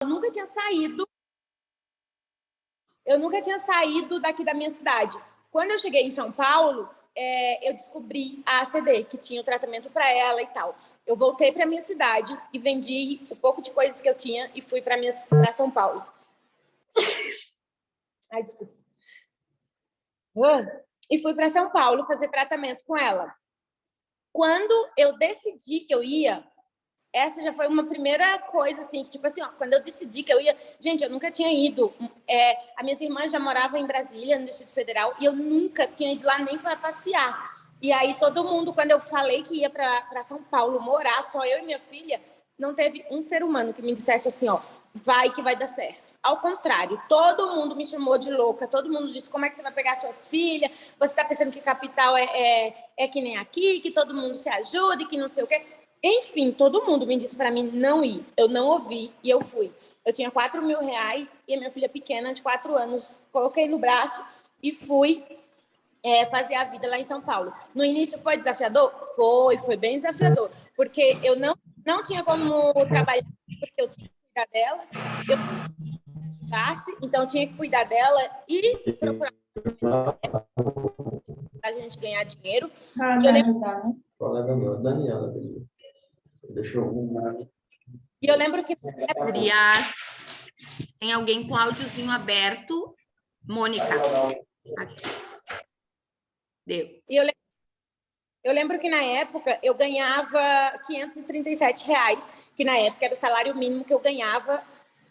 Eu nunca tinha saído. Eu nunca tinha saído daqui da minha cidade. Quando eu cheguei em São Paulo, eu descobri a ACD, que tinha o tratamento para ela e tal. Eu voltei para minha cidade e vendi o pouco de coisas que eu tinha e fui para São Paulo. Ai, desculpa. E fui para São Paulo fazer tratamento com ela. Quando eu decidi que eu ia, essa já foi uma primeira coisa, assim, que, tipo assim, ó, quando eu decidi que eu ia... Gente, eu nunca tinha ido. As minhas irmãs já moravam em Brasília, no Distrito Federal, e eu nunca tinha ido lá nem para passear. E aí, todo mundo, quando eu falei que ia para São Paulo morar, só eu e minha filha, não teve um ser humano que me dissesse assim, ó, vai que vai dar certo. Ao contrário, todo mundo me chamou de louca, todo mundo disse, como é que você vai pegar sua filha? Você está pensando que capital é que nem aqui, que todo mundo se ajude, que não sei o quê. Enfim, todo mundo me disse para mim não ir. Eu não ouvi e eu fui. Eu tinha R$4.000 e a minha filha pequena, de 4 anos, coloquei no braço e fui fazer a vida lá em São Paulo. No início foi desafiador? Foi bem desafiador, porque eu não tinha como trabalhar, porque eu tinha que cuidar dela, eu ajudasse, então eu tinha que cuidar dela e procurar a gente ganhar dinheiro. Para me ajudar, né? Colega meu, Daniela, deixou E eu lembro que... Tem alguém com áudiozinho aberto. Mônica. Aqui. Deu. E eu lembro que na época eu ganhava R$537, que na época era o salário mínimo que eu ganhava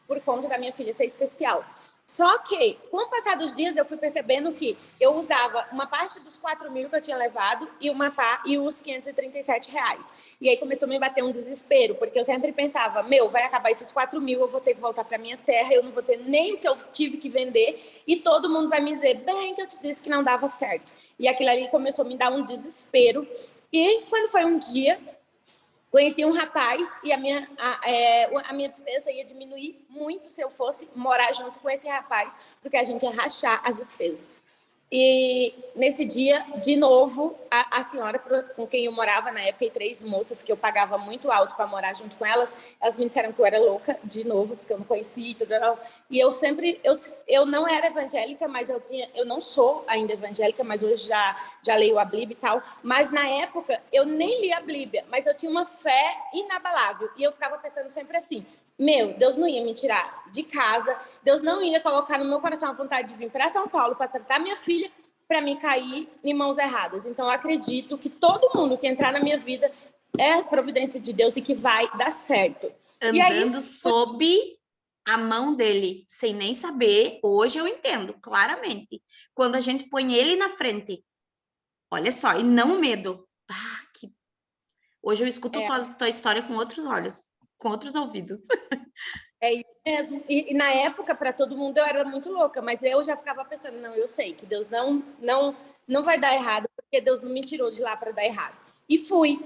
por conta da minha filha ser especial. Só que, com o passar dos dias, eu fui percebendo que eu usava uma parte dos 4.000 que eu tinha levado e os R$537. E aí começou a me bater um desespero, porque eu sempre pensava, vai acabar esses 4.000, eu vou ter que voltar para minha terra, eu não vou ter nem o que eu tive que vender, e todo mundo vai me dizer, bem que eu te disse que não dava certo. E aquilo ali começou a me dar um desespero. E quando foi um dia... Conheci um rapaz e a minha despesa ia diminuir muito se eu fosse morar junto com esse rapaz, porque a gente ia rachar as despesas. E nesse dia, de novo, a senhora com quem eu morava na época, e 3 moças que eu pagava muito alto para morar junto com elas me disseram que eu era louca, de novo, porque eu não conhecia e tudo. E eu não era evangélica, mas eu não sou ainda evangélica, mas hoje já leio a Bíblia e tal. Mas na época, eu nem li a Bíblia, mas eu tinha uma fé inabalável. E eu ficava pensando sempre assim, Deus não ia me tirar de casa, Deus não ia colocar no meu coração a vontade de vir para São Paulo para tratar minha filha, para mim cair em mãos erradas. Então, eu acredito que todo mundo que entrar na minha vida é providência de Deus e que vai dar certo. Andando sob a mão dele, sem nem saber, hoje eu entendo claramente. Quando a gente põe ele na frente, olha só, e não o medo. Hoje eu escuto tua história com outros olhos, com outros ouvidos. É isso mesmo. E na época, para todo mundo, eu era muito louca, mas eu já ficava pensando, não, eu sei que Deus não vai dar errado, porque Deus não me tirou de lá para dar errado. E fui.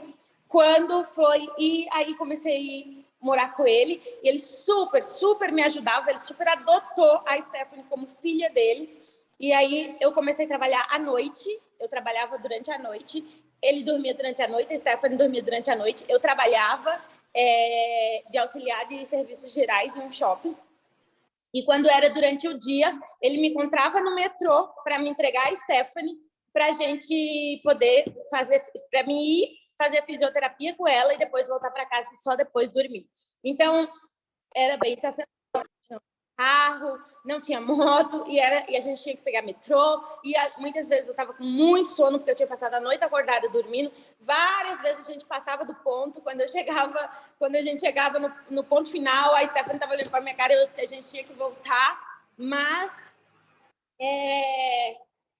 Quando foi... E aí comecei a morar com ele, e ele super, super me ajudava, ele super adotou a Stephanie como filha dele. E aí eu comecei a trabalhar à noite, eu trabalhava durante a noite, ele dormia durante a noite, a Stephanie dormia durante a noite, eu trabalhava de auxiliar de serviços gerais em um shopping. E quando era durante o dia, ele me encontrava no metrô para me entregar a Stephanie, para a gente poder para mim ir fazer fisioterapia com ela e depois voltar para casa e só depois dormir. Então, era bem desafiador. Carro, não tinha moto, e a gente tinha que pegar metrô, e muitas vezes eu estava com muito sono, porque eu tinha passado a noite acordada dormindo, várias vezes a gente passava do ponto, quando a gente chegava no ponto final, a Stephanie estava olhando para a minha cara, a gente tinha que voltar, mas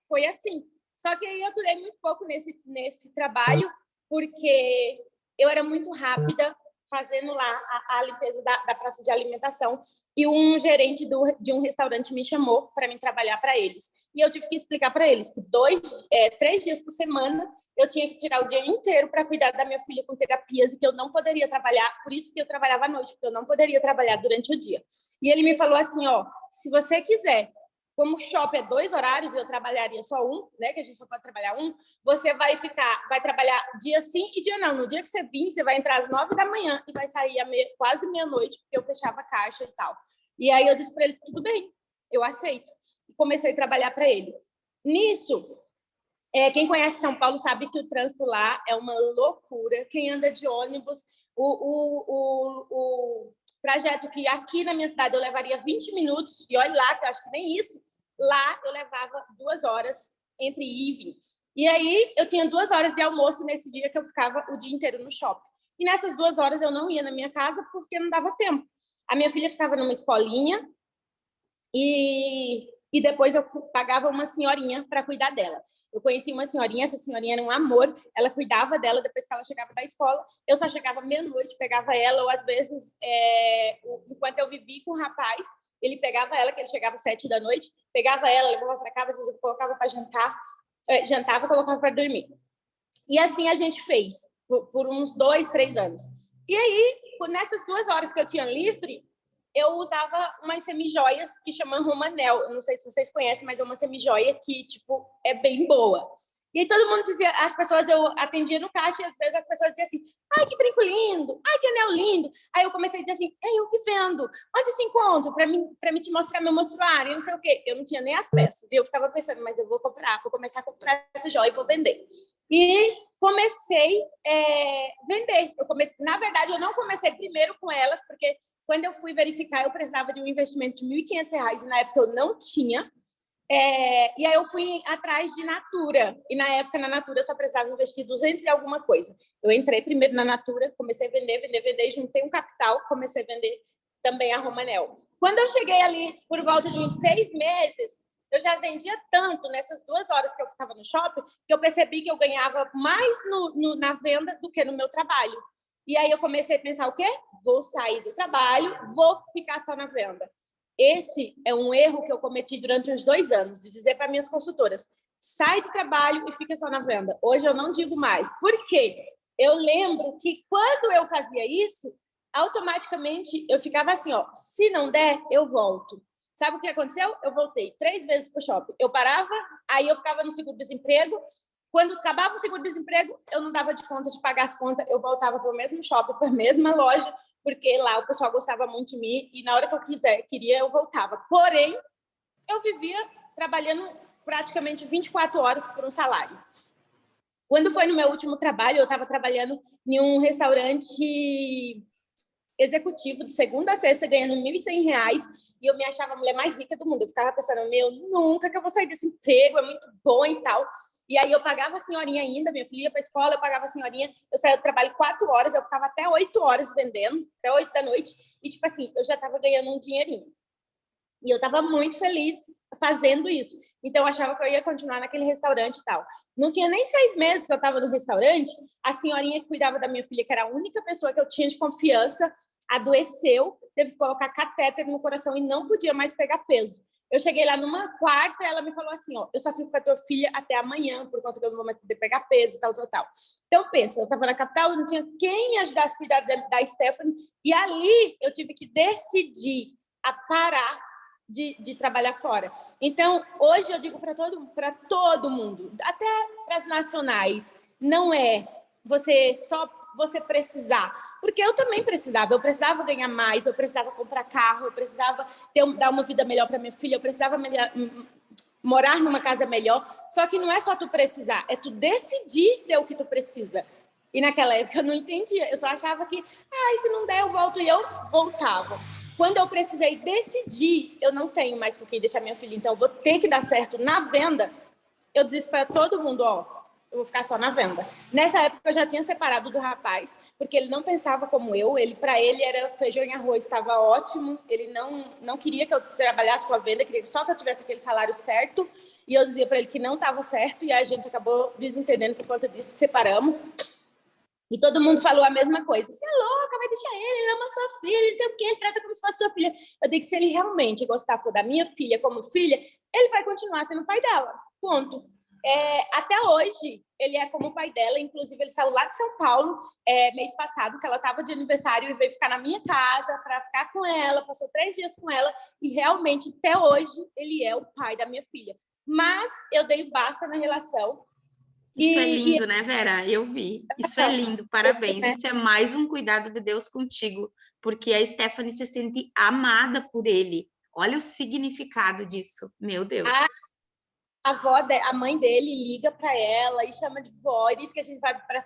foi assim. Só que aí eu durei muito pouco nesse trabalho, porque eu era muito rápida, fazendo lá a limpeza da praça de alimentação, e um gerente de um restaurante me chamou para mim trabalhar para eles. E eu tive que explicar para eles que 3 dias por semana eu tinha que tirar o dia inteiro para cuidar da minha filha com terapias e que eu não poderia trabalhar, por isso que eu trabalhava à noite, porque eu não poderia trabalhar durante o dia. E ele me falou assim, se você quiser como o shopping é 2 horários e eu trabalharia só um, né, que a gente só pode trabalhar um, você vai trabalhar dia sim e dia não. No dia que você vir, você vai entrar às 9 da manhã e vai sair quase meia-noite, porque eu fechava a caixa e tal. E aí eu disse para ele, tudo bem, eu aceito. E comecei a trabalhar para ele. Nisso, quem conhece São Paulo sabe que o trânsito lá é uma loucura. Quem anda de ônibus, o trajeto que aqui na minha cidade eu levaria 20 minutos, e olha lá, que eu acho que nem isso, lá eu levava 2 horas entre ir e vir. E aí eu tinha 2 horas de almoço nesse dia que eu ficava o dia inteiro no shopping. E nessas 2 horas eu não ia na minha casa porque não dava tempo. A minha filha ficava numa escolinha e depois eu pagava uma senhorinha para cuidar dela. Eu conheci uma senhorinha, essa senhorinha era um amor, ela cuidava dela depois que ela chegava da escola. Eu só chegava meia-noite, pegava ela, ou às vezes, enquanto eu vivi com o rapaz, ele pegava ela, que ele chegava às 7 da noite, pegava ela, levava para casa, colocava para jantar, jantava e colocava para dormir. E assim a gente fez, por uns 2, 3 anos. E aí, nessas 2 horas que eu tinha livre, eu usava umas semijoias que chamam Romanel. Eu não sei se vocês conhecem, mas é uma semijoia que, tipo, é bem boa. E aí todo mundo dizia, as pessoas, eu atendia no caixa e às vezes as pessoas diziam assim, ai, que brinco lindo, ai, que anel lindo. Aí eu comecei a dizer assim, eu que vendo, onde eu te encontro para me te mostrar meu mostruário, não sei o quê. Eu não tinha nem as peças. E eu ficava pensando, mas eu vou começar a comprar essa joia e vou vender. E comecei a vender. Na verdade, eu não comecei primeiro com elas, porque quando eu fui verificar, eu precisava de um investimento de R$1.500 e na época eu não tinha. E aí eu fui atrás de Natura. E na época, na Natura, eu só precisava investir 200 e alguma coisa. Eu entrei primeiro na Natura, comecei a vender, juntei um capital, comecei a vender também a Romanel. Quando eu cheguei ali, por volta de uns 6 meses, eu já vendia tanto nessas 2 horas que eu ficava no shopping, que eu percebi que eu ganhava mais na venda do que no meu trabalho. E aí eu comecei a pensar o quê? Vou sair do trabalho, vou ficar só na venda. Esse é um erro que eu cometi durante uns 2 anos, de dizer para minhas consultoras, sai do trabalho e fica só na venda. Hoje eu não digo mais. Por quê? Eu lembro que quando eu fazia isso, automaticamente eu ficava assim, ó, se não der, eu volto. Sabe o que aconteceu? Eu voltei 3 vezes para o shopping. Eu parava, aí eu ficava no seguro-desemprego. Quando acabava o seguro-desemprego, eu não dava de conta de pagar as contas, eu voltava para o mesmo shopping, para a mesma loja, porque lá o pessoal gostava muito de mim e na hora que eu queria, eu voltava. Porém, eu vivia trabalhando praticamente 24 horas por um salário. Quando foi no meu último trabalho, eu estava trabalhando em um restaurante executivo de segunda a sexta, ganhando R$1.100, e eu me achava a mulher mais rica do mundo. Eu ficava pensando, nunca que eu vou sair desse emprego, é muito bom e tal. E aí eu pagava a senhorinha ainda, minha filha ia para a escola, eu pagava a senhorinha, eu saía do trabalho 4 horas, eu ficava até 8 horas vendendo, até 8 da noite, e tipo assim, eu já estava ganhando um dinheirinho. E eu estava muito feliz fazendo isso. Então, eu achava que eu ia continuar naquele restaurante e tal. Não tinha nem 6 meses que eu estava no restaurante, a senhorinha que cuidava da minha filha, que era a única pessoa que eu tinha de confiança, adoeceu, teve que colocar catéter no coração e não podia mais pegar peso. Eu cheguei lá numa quarta e ela me falou assim, ó, eu só fico com a tua filha até amanhã, por conta que eu não vou mais poder pegar peso, tal. Então, pensa, eu estava na capital, não tinha quem me ajudasse a cuidar da Stephanie, e ali eu tive que decidir a parar de trabalhar fora. Então, hoje eu digo para todo mundo, até para as nacionais, não é você precisar, porque eu também precisava, eu precisava ganhar mais, eu precisava comprar carro, eu precisava dar uma vida melhor para minha filha, eu precisava morar numa casa melhor, só que não é só tu precisar, é tu decidir ter o que tu precisa. E naquela época eu não entendia, eu só achava que, se não der eu volto, e eu voltava. Quando eu precisei decidir, eu não tenho mais com quem deixar minha filha, então eu vou ter que dar certo na venda, eu disse para todo mundo, eu vou ficar só na venda. Nessa época eu já tinha separado do rapaz, porque ele não pensava como eu, para ele era feijão e arroz, estava ótimo, ele não queria que eu trabalhasse com a venda, queria só que eu tivesse aquele salário certo, e eu dizia para ele que não estava certo, e a gente acabou desentendendo por conta disso, separamos. E todo mundo falou a mesma coisa. Você é louca, vai deixar ele ama sua filha, não sei o quê, ele trata como se fosse sua filha. Eu digo que se ele realmente gostar da minha filha como filha, ele vai continuar sendo pai dela. Ponto. Até hoje, ele é como o pai dela. Inclusive, ele saiu lá de São Paulo mês passado, que ela estava de aniversário, e veio ficar na minha casa para ficar com ela, passou 3 dias com ela, e realmente, até hoje, ele é o pai da minha filha. Mas eu dei basta na relação. Isso é lindo, né, Vera? Eu vi. Isso é lindo, parabéns. Isso é mais um cuidado de Deus contigo, porque a Stephanie se sente amada por ele. Olha o significado disso, meu Deus. A mãe dele liga para ela e chama de vó, e diz que a gente vai para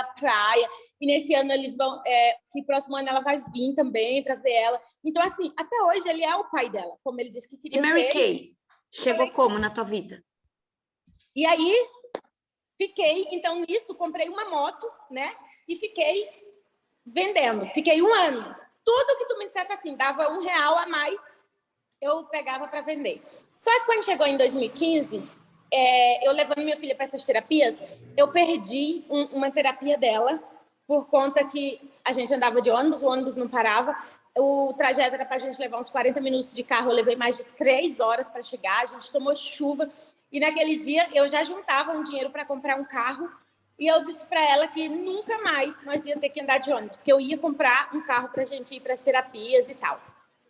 a praia, e nesse ano eles vão, que próximo ano ela vai vir também para ver ela. Então, assim, até hoje ele é o pai dela, como ele disse que queria ser. E Mary Kay chegou como na tua vida? E aí, então, nisso, comprei uma moto, né? E fiquei vendendo. Fiquei 1 ano. Tudo que tu me dissesse assim, dava R$1 a mais, eu pegava para vender. Só que quando chegou em 2015, eu levando minha filha para essas terapias, eu perdi uma terapia dela, por conta que a gente andava de ônibus, o ônibus não parava, o trajeto era para a gente levar uns 40 minutos de carro, eu levei mais de 3 horas para chegar, a gente tomou chuva, e naquele dia eu já juntava um dinheiro para comprar um carro, e eu disse para ela que nunca mais nós íamos ter que andar de ônibus, que eu ia comprar um carro para a gente ir para as terapias e tal.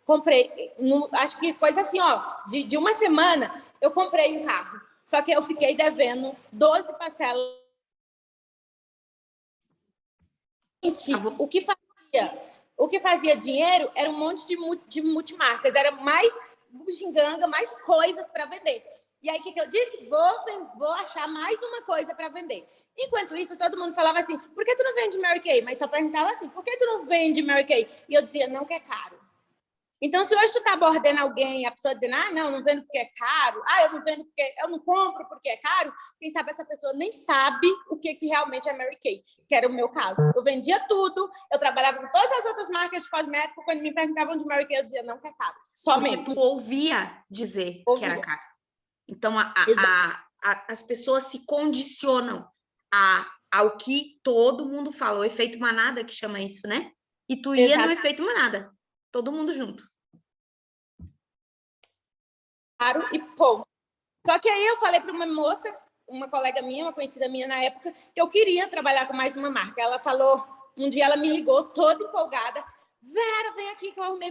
Comprei, acho que coisa assim, de 1 semana, eu comprei um carro. Só que eu fiquei devendo 12 parcelas. O que fazia dinheiro era um monte de multimarcas, era mais bugiganga, mais coisas para vender. E aí, o que eu disse? Vou achar mais uma coisa para vender. Enquanto isso, todo mundo falava assim, por que tu não vende Mary Kay? Mas só perguntava assim, por que tu não vende Mary Kay? E eu dizia, não, que é caro. Então, se hoje tu tá abordando alguém, a pessoa dizendo, não vendo porque é caro, eu não vendo porque eu não compro porque é caro, quem sabe essa pessoa nem sabe o que realmente é Mary Kay, que era o meu caso. Eu vendia tudo, eu trabalhava com todas as outras marcas de cosméticos, quando me perguntavam de Mary Kay, eu dizia, não, que é caro, somente. Porque tu ouvia dizer que era caro. Então, as pessoas se condicionam ao que todo mundo fala, o efeito manada, que chama isso, né? E tu ia no efeito manada, todo mundo junto. E ponto. Só que aí eu falei para uma moça, uma colega minha, uma conhecida minha na época, que eu queria trabalhar com mais uma marca. Ela falou, um dia ela me ligou toda empolgada, Vera, vem aqui que eu arrumei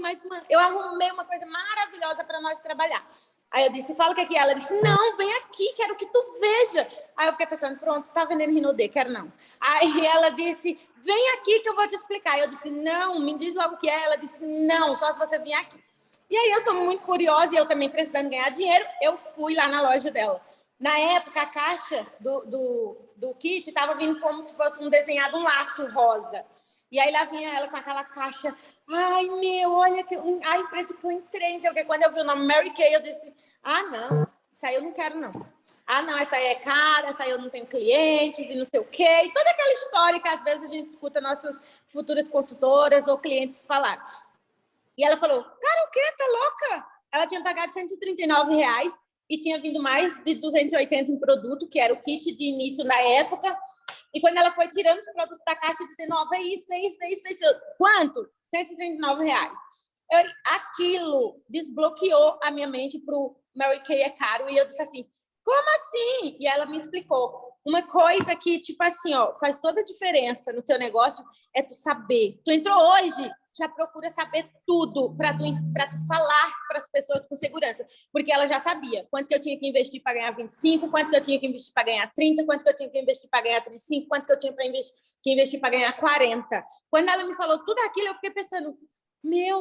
uma coisa maravilhosa para nós trabalhar. Aí eu disse, fala o que é que é? Ela disse, não, vem aqui, quero que tu veja. Aí eu fiquei pensando, pronto, tá vendendo Rinodê, quero não. Aí ela disse, vem aqui que eu vou te explicar. Eu disse, não, me diz logo o que é. Ela disse, não, só se você vir aqui. E aí eu sou muito curiosa e eu também precisando ganhar dinheiro, eu fui lá na loja dela. Na época, a caixa do kit estava vindo como se fosse desenhado um laço rosa. E aí lá vinha ela com aquela caixa, olha a empresa que eu entrei, sei o que. Quando eu vi o nome Mary Kay, eu disse, não, isso aí eu não quero não. Não, essa aí é cara, essa aí eu não tenho clientes e não sei o quê. E toda aquela história que às vezes a gente escuta nossas futuras consultoras ou clientes falar. E ela falou, cara, o quê? Tá louca? Ela tinha pagado R$139 e tinha vindo mais de 280 em produto, que era o kit de início na época. E quando ela foi tirando os produtos da caixa, dizendo, é isso. Quanto? R$139. Aquilo desbloqueou a minha mente para o Mary Kay é caro. E eu disse assim, como assim? E ela me explicou. Uma coisa que, tipo assim, faz toda a diferença no teu negócio é tu saber. Tu entrou hoje, já procura saber tudo para tu falar para as pessoas com segurança. Porque ela já sabia quanto que eu tinha que investir para ganhar 25, quanto que eu tinha que investir para ganhar 30, quanto que eu tinha que investir para ganhar 35, quanto que eu tinha que investir para ganhar 40. Quando ela me falou tudo aquilo, eu fiquei pensando,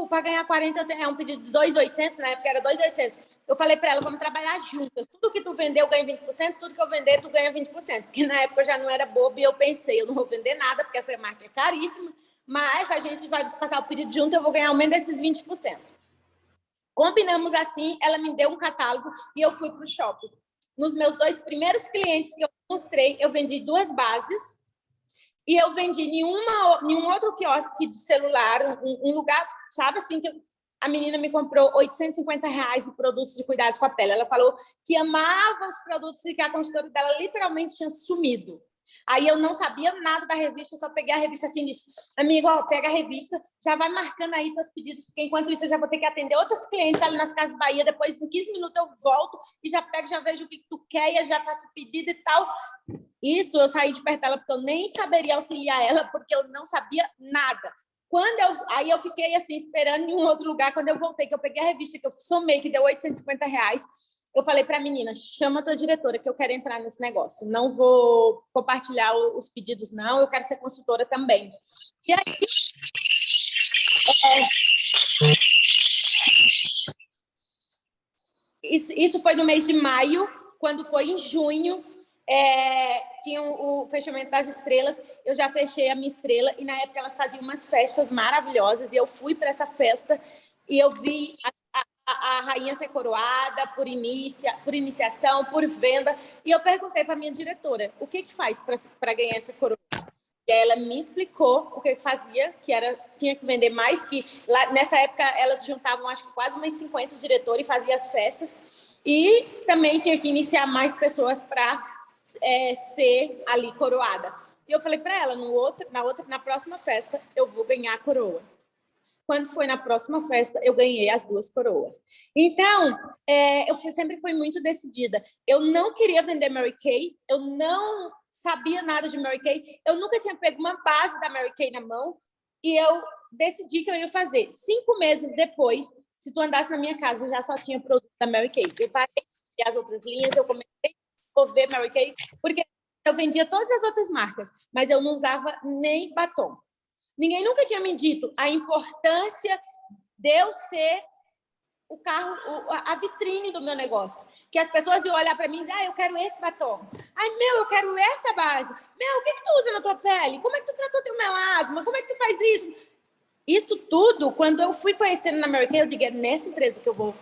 para ganhar 40 é um pedido de 2.800, na época era 2.800. Eu falei para ela, vamos trabalhar juntas. Tudo que tu vender, eu ganho 20%, tudo que eu vender, tu ganha 20%. Porque na época eu já não era boba e eu pensei, eu não vou vender nada, porque essa marca é caríssima, mas a gente vai passar o pedido junto, eu vou ganhar aumento desses 20%. Combinamos assim, ela me deu um catálogo e eu fui para o shopping. Nos meus 2 primeiros clientes que eu mostrei, eu vendi 2 bases e eu vendi nenhum outro quiosque de celular, um lugar, sabe assim, que a menina me comprou R$850 de produtos de cuidados com a pele. Ela falou que amava os produtos e que a consultora dela literalmente tinha sumido. Aí eu não sabia nada da revista, eu só peguei a revista assim e disse, amigo, ó, pega a revista, já vai marcando aí teus pedidos, porque enquanto isso eu já vou ter que atender outras clientes ali nas Casas Bahia, depois em 15 minutos eu volto e já pego, já vejo o que tu quer e eu já faço o pedido e tal. Isso eu saí de perto dela porque eu nem saberia auxiliar ela, porque eu não sabia nada. Aí eu fiquei assim, esperando em um outro lugar, quando eu voltei, que eu peguei a revista, que eu somei, que deu R$850, eu falei para a menina, chama a tua diretora, que eu quero entrar nesse negócio. Não vou compartilhar os pedidos, não. Eu quero ser consultora também. E aí... Isso foi no mês de maio. Quando foi em junho, tinha o fechamento das estrelas. Eu já fechei a minha estrela. E, na época, elas faziam umas festas maravilhosas. E eu fui para essa festa e eu vi a rainha ser coroada por iniciação, por venda. E eu perguntei para a minha diretora, o que faz para ganhar essa coroa? E aí ela me explicou o que fazia, que tinha que vender mais, que lá, nessa época elas juntavam, acho que quase umas 50 diretores e faziam as festas. E também tinha que iniciar mais pessoas para ser ali coroada. E eu falei para ela, na próxima festa, eu vou ganhar a coroa. Quando foi na próxima festa, eu ganhei as 2 coroas. Então, eu sempre fui muito decidida. Eu não queria vender Mary Kay, eu não sabia nada de Mary Kay, eu nunca tinha pego uma base da Mary Kay na mão, e eu decidi que eu ia fazer. 5 meses depois, se tu andasse na minha casa, já só tinha produto da Mary Kay. Eu parei de as outras linhas, eu comecei a desenvolver Mary Kay, porque eu vendia todas as outras marcas, mas eu não usava nem batom. Ninguém nunca tinha me dito a importância de eu ser o carro, a vitrine do meu negócio. Que as pessoas iam olhar para mim e dizer, eu quero esse batom. Ai, eu quero essa base. O que tu usa na tua pele? Como é que tu tratou teu melasma? Como é que tu faz isso? Isso tudo, quando eu fui conhecendo na Mary Kay, eu digo, é nessa empresa que eu vou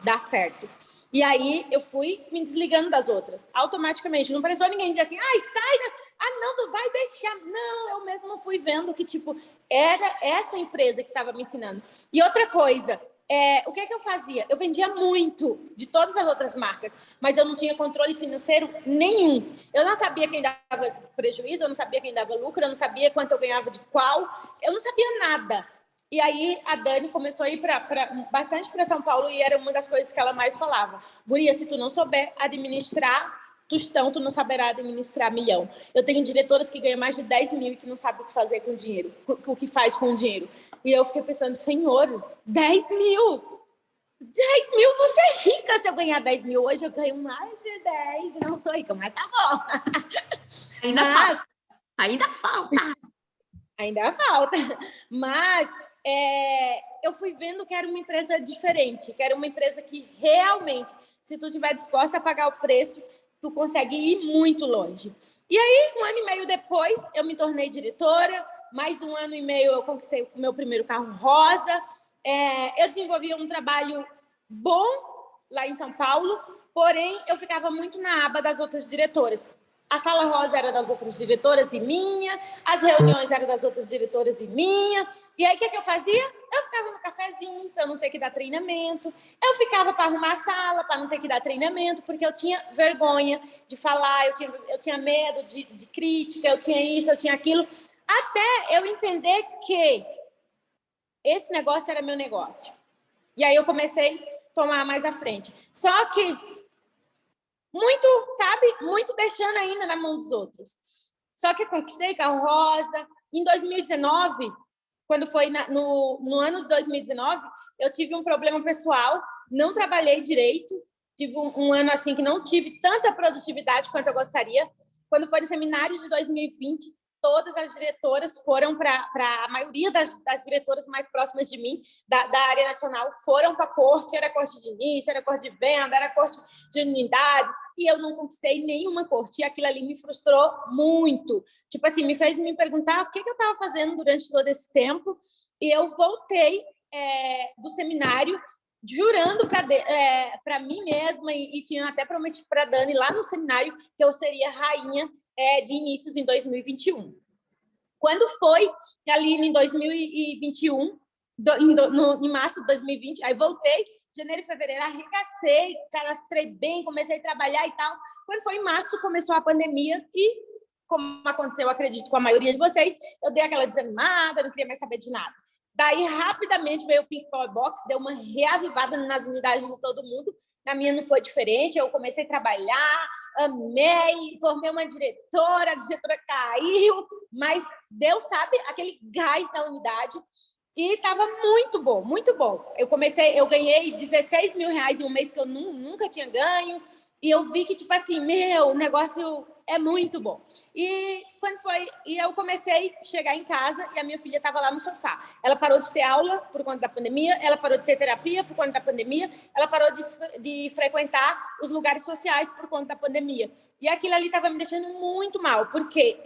dar certo. E aí eu fui me desligando das outras, automaticamente. Não precisou ninguém dizer assim, sai, não, tu vai deixar. Não, eu mesma fui vendo que, era essa empresa que estava me ensinando. E outra coisa, o que eu fazia? Eu vendia muito de todas as outras marcas, mas eu não tinha controle financeiro nenhum. Eu não sabia quem dava prejuízo, eu não sabia quem dava lucro, eu não sabia quanto eu ganhava de qual, eu não sabia nada. E aí a Dani começou a ir bastante para São Paulo e era uma das coisas que ela mais falava. Guria, se tu não souber administrar tostão, tu não saberá administrar milhão. Eu tenho diretoras que ganham mais de 10 mil e que não sabem o que fazer com o dinheiro, o que faz com o dinheiro. E eu fiquei pensando, senhor, 10 mil? 10 mil, vou ser rica se eu ganhar 10 mil. Hoje eu ganho mais de 10 e não sou rica, mas tá bom. Ainda falta. Ainda falta. Mas eu fui vendo que era uma empresa diferente, que era uma empresa que realmente, se tu estiver disposta a pagar o preço, tu consegue ir muito longe. E aí, 1 ano e meio depois, eu me tornei diretora, mais 1 ano e meio eu conquistei o meu primeiro carro rosa, eu desenvolvi um trabalho bom lá em São Paulo, porém, eu ficava muito na aba das outras diretoras. A sala rosa era das outras diretoras e minha, as reuniões eram das outras diretoras e minha. E aí, o que eu fazia? Eu ficava no cafezinho, para não ter que dar treinamento. Eu ficava para arrumar a sala, para não ter que dar treinamento, porque eu tinha vergonha de falar, eu tinha medo de crítica, eu tinha isso, eu tinha aquilo. Até eu entender que esse negócio era meu negócio. E aí, eu comecei a tomar mais à frente. Só que muito deixando ainda na mão dos outros. Só que eu conquistei carro rosa. Em 2019, quando foi no ano de 2019, eu tive um problema pessoal, não trabalhei direito, tive um ano assim que não tive tanta produtividade quanto eu gostaria. Quando foi no seminário de 2020, todas as diretoras foram a maioria das diretoras mais próximas de mim, da área nacional, foram para a corte, era corte de início, era corte de venda, era corte de unidades, e eu não conquistei nenhuma corte, e aquilo ali me frustrou muito. Me fez me perguntar o que eu estava fazendo durante todo esse tempo, e eu voltei do seminário jurando para mim mesma, e tinha até prometido para a Dani lá no seminário que eu seria rainha de inícios em 2021. Quando foi ali em 2021, em março de 2020, aí voltei, janeiro e fevereiro, arregacei, cadastrei bem, comecei a trabalhar e tal. Quando foi em março, começou a pandemia e como aconteceu, eu acredito, com a maioria de vocês, eu dei aquela desanimada, não queria mais saber de nada. Daí, rapidamente, veio o Pink Power Box, deu uma reavivada nas unidades de todo mundo. Na minha não foi diferente, eu comecei a trabalhar, amei, formei uma diretora, a diretora caiu, mas Deus sabe aquele gás na unidade. E estava muito bom, muito bom. Eu ganhei 16 mil reais em um mês que eu nunca tinha ganho. E eu vi que, tipo assim, o negócio é muito bom. E eu comecei a chegar em casa e a minha filha estava lá no sofá. Ela parou de ter aula por conta da pandemia, ela parou de ter terapia por conta da pandemia, ela parou de frequentar os lugares sociais por conta da pandemia. E aquilo ali estava me deixando muito mal, porque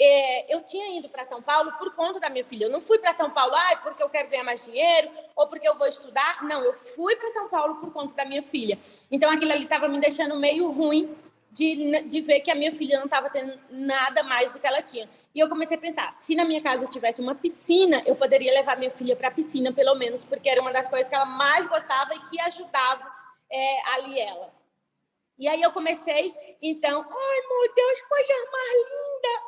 eu tinha ido para São Paulo por conta da minha filha. Eu não fui para São Paulo porque eu quero ganhar mais dinheiro ou porque eu vou estudar. Não, eu fui para São Paulo por conta da minha filha. Então, aquilo ali estava me deixando meio ruim de ver que a minha filha não estava tendo nada mais do que ela tinha. E eu comecei a pensar, se na minha casa tivesse uma piscina, eu poderia levar minha filha para a piscina, pelo menos, porque era uma das coisas que ela mais gostava e que ajudava ali ela. E aí eu comecei, então, ai, meu Deus, coisa mais linda!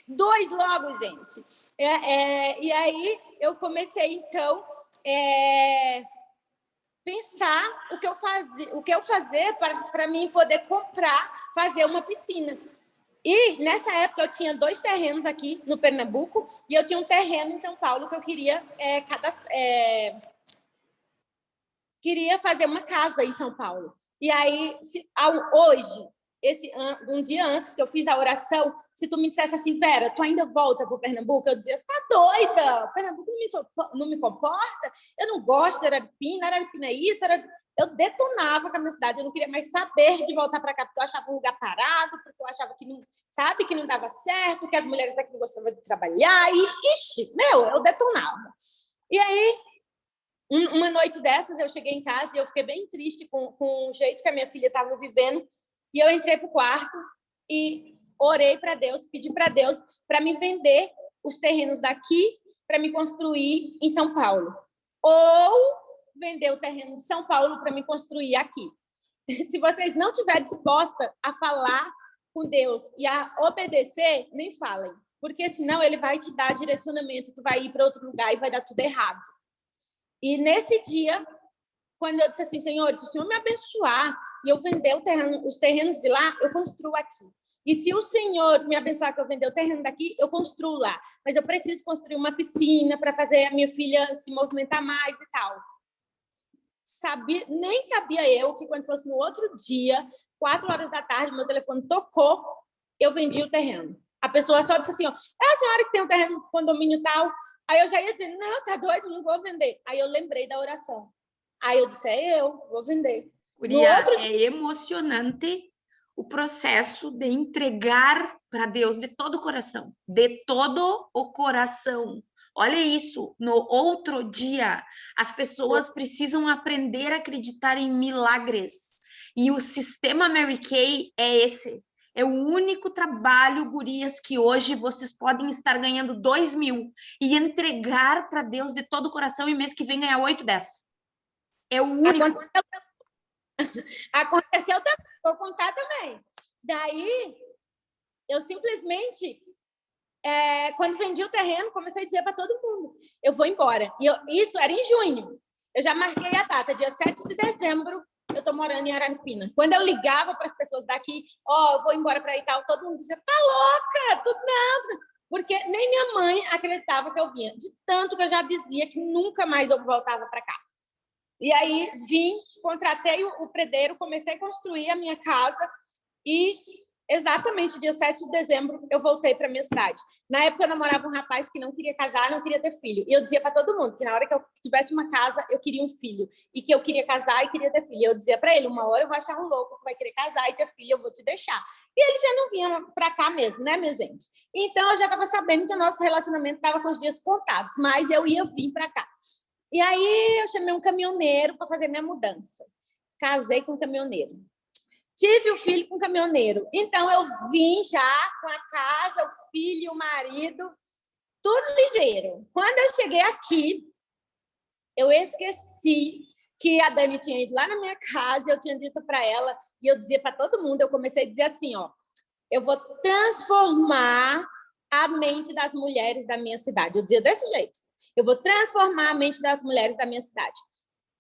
2 logo, gente. E aí eu comecei, então, pensar o que eu fazer para mim poder fazer uma piscina. E nessa época eu tinha 2 terrenos aqui no Pernambuco e eu tinha um terreno em São Paulo que eu queria queria fazer uma casa em São Paulo. E aí, hoje, um dia antes que eu fiz a oração, se tu me dissesse assim, Vera, tu ainda volta para o Pernambuco? Eu dizia, você tá doida? Pernambuco não me comporta? Eu não gosto de Araripina é isso, eu detonava com a minha cidade, eu não queria mais saber de voltar para cá, porque eu achava um lugar parado, porque eu achava que não, sabe, que não dava certo, que as mulheres aqui não gostavam de trabalhar, e, eu detonava. E aí, uma noite dessas, eu cheguei em casa e eu fiquei bem triste com o jeito que a minha filha estava vivendo. E eu entrei para o quarto e orei para Deus, pedi para Deus para me vender os terrenos daqui para me construir em São Paulo. Ou vender o terreno de São Paulo para me construir aqui. Se vocês não estiverem dispostas a falar com Deus e a obedecer, nem falem. Porque senão ele vai te dar direcionamento, tu vai ir para outro lugar e vai dar tudo errado. E nesse dia, quando eu disse assim, Senhor, se o Senhor me abençoar e eu vender os terrenos de lá, eu construo aqui. E se o Senhor me abençoar que eu vender o terreno daqui, eu construo lá. Mas eu preciso construir uma piscina para fazer a minha filha se movimentar mais e tal. Nem sabia eu que quando fosse no outro dia, 4 horas da tarde, meu telefone tocou, eu vendi o terreno. A pessoa só disse assim, ó, é a senhora que tem um terreno no condomínio tal? Aí eu já ia dizer, não, tá doido, não vou vender. Aí eu lembrei da oração. Aí eu disse, vou vender. Guria, é emocionante o processo de entregar para Deus de todo o coração. De todo o coração. Olha isso, no outro dia, as pessoas precisam aprender a acreditar em milagres. E o sistema Mary Kay é esse. É o único trabalho, gurias, que hoje vocês podem estar ganhando 2 mil e entregar para Deus de todo o coração e mês que vem ganhar 8, 10. É o único. Aconteceu também, vou contar também. Daí, eu simplesmente, quando vendi o terreno, comecei a dizer para todo mundo, eu vou embora. E isso era em junho. Eu já marquei a data, dia 7 de dezembro, eu estou morando em Araripina. Quando eu ligava para as pessoas daqui, eu vou embora para aí e tal, todo mundo dizia, tá louca, tudo não. Porque nem minha mãe acreditava que eu vinha, de tanto que eu já dizia que nunca mais eu voltava para cá. E aí contratei o predeiro, comecei a construir a minha casa e exatamente dia 7 de dezembro eu voltei para minha cidade. Na época eu namorava um rapaz que não queria casar, não queria ter filho. E eu dizia para todo mundo que na hora que eu tivesse uma casa, eu queria um filho. E que eu queria casar e queria ter filho. E eu dizia para ele, uma hora eu vou achar um louco que vai querer casar e ter filho, eu vou te deixar. E ele já não vinha para cá mesmo, né, minha gente? Então eu já estava sabendo que o nosso relacionamento estava com os dias contados, mas eu ia vir para cá. E aí eu chamei um caminhoneiro para fazer minha mudança. Casei com um caminhoneiro. Tive o filho com um caminhoneiro. Então eu vim já com a casa, o filho e o marido, tudo ligeiro. Quando eu cheguei aqui, eu esqueci que a Dani tinha ido lá na minha casa, eu tinha dito para ela, e eu dizia para todo mundo, eu comecei a dizer assim, ó, eu vou transformar a mente das mulheres da minha cidade. Eu dizia desse jeito. Eu vou transformar a mente das mulheres da minha cidade.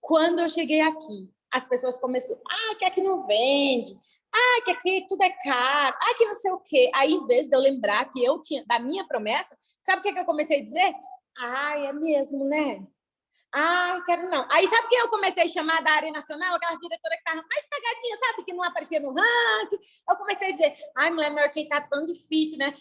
Quando eu cheguei aqui, as pessoas começaram, que aqui não vende, que aqui tudo é caro, que não sei o quê. Aí, em vez de eu lembrar que eu tinha, da minha promessa, sabe o que eu comecei a dizer? É mesmo, né? Quero não. Aí, sabe quem eu comecei a chamar da área nacional? Aquela diretora que estava mais cagadinha, sabe? Que não aparecia no ranking. Eu comecei a dizer, mulher, Mary Kay tá tão difícil, né?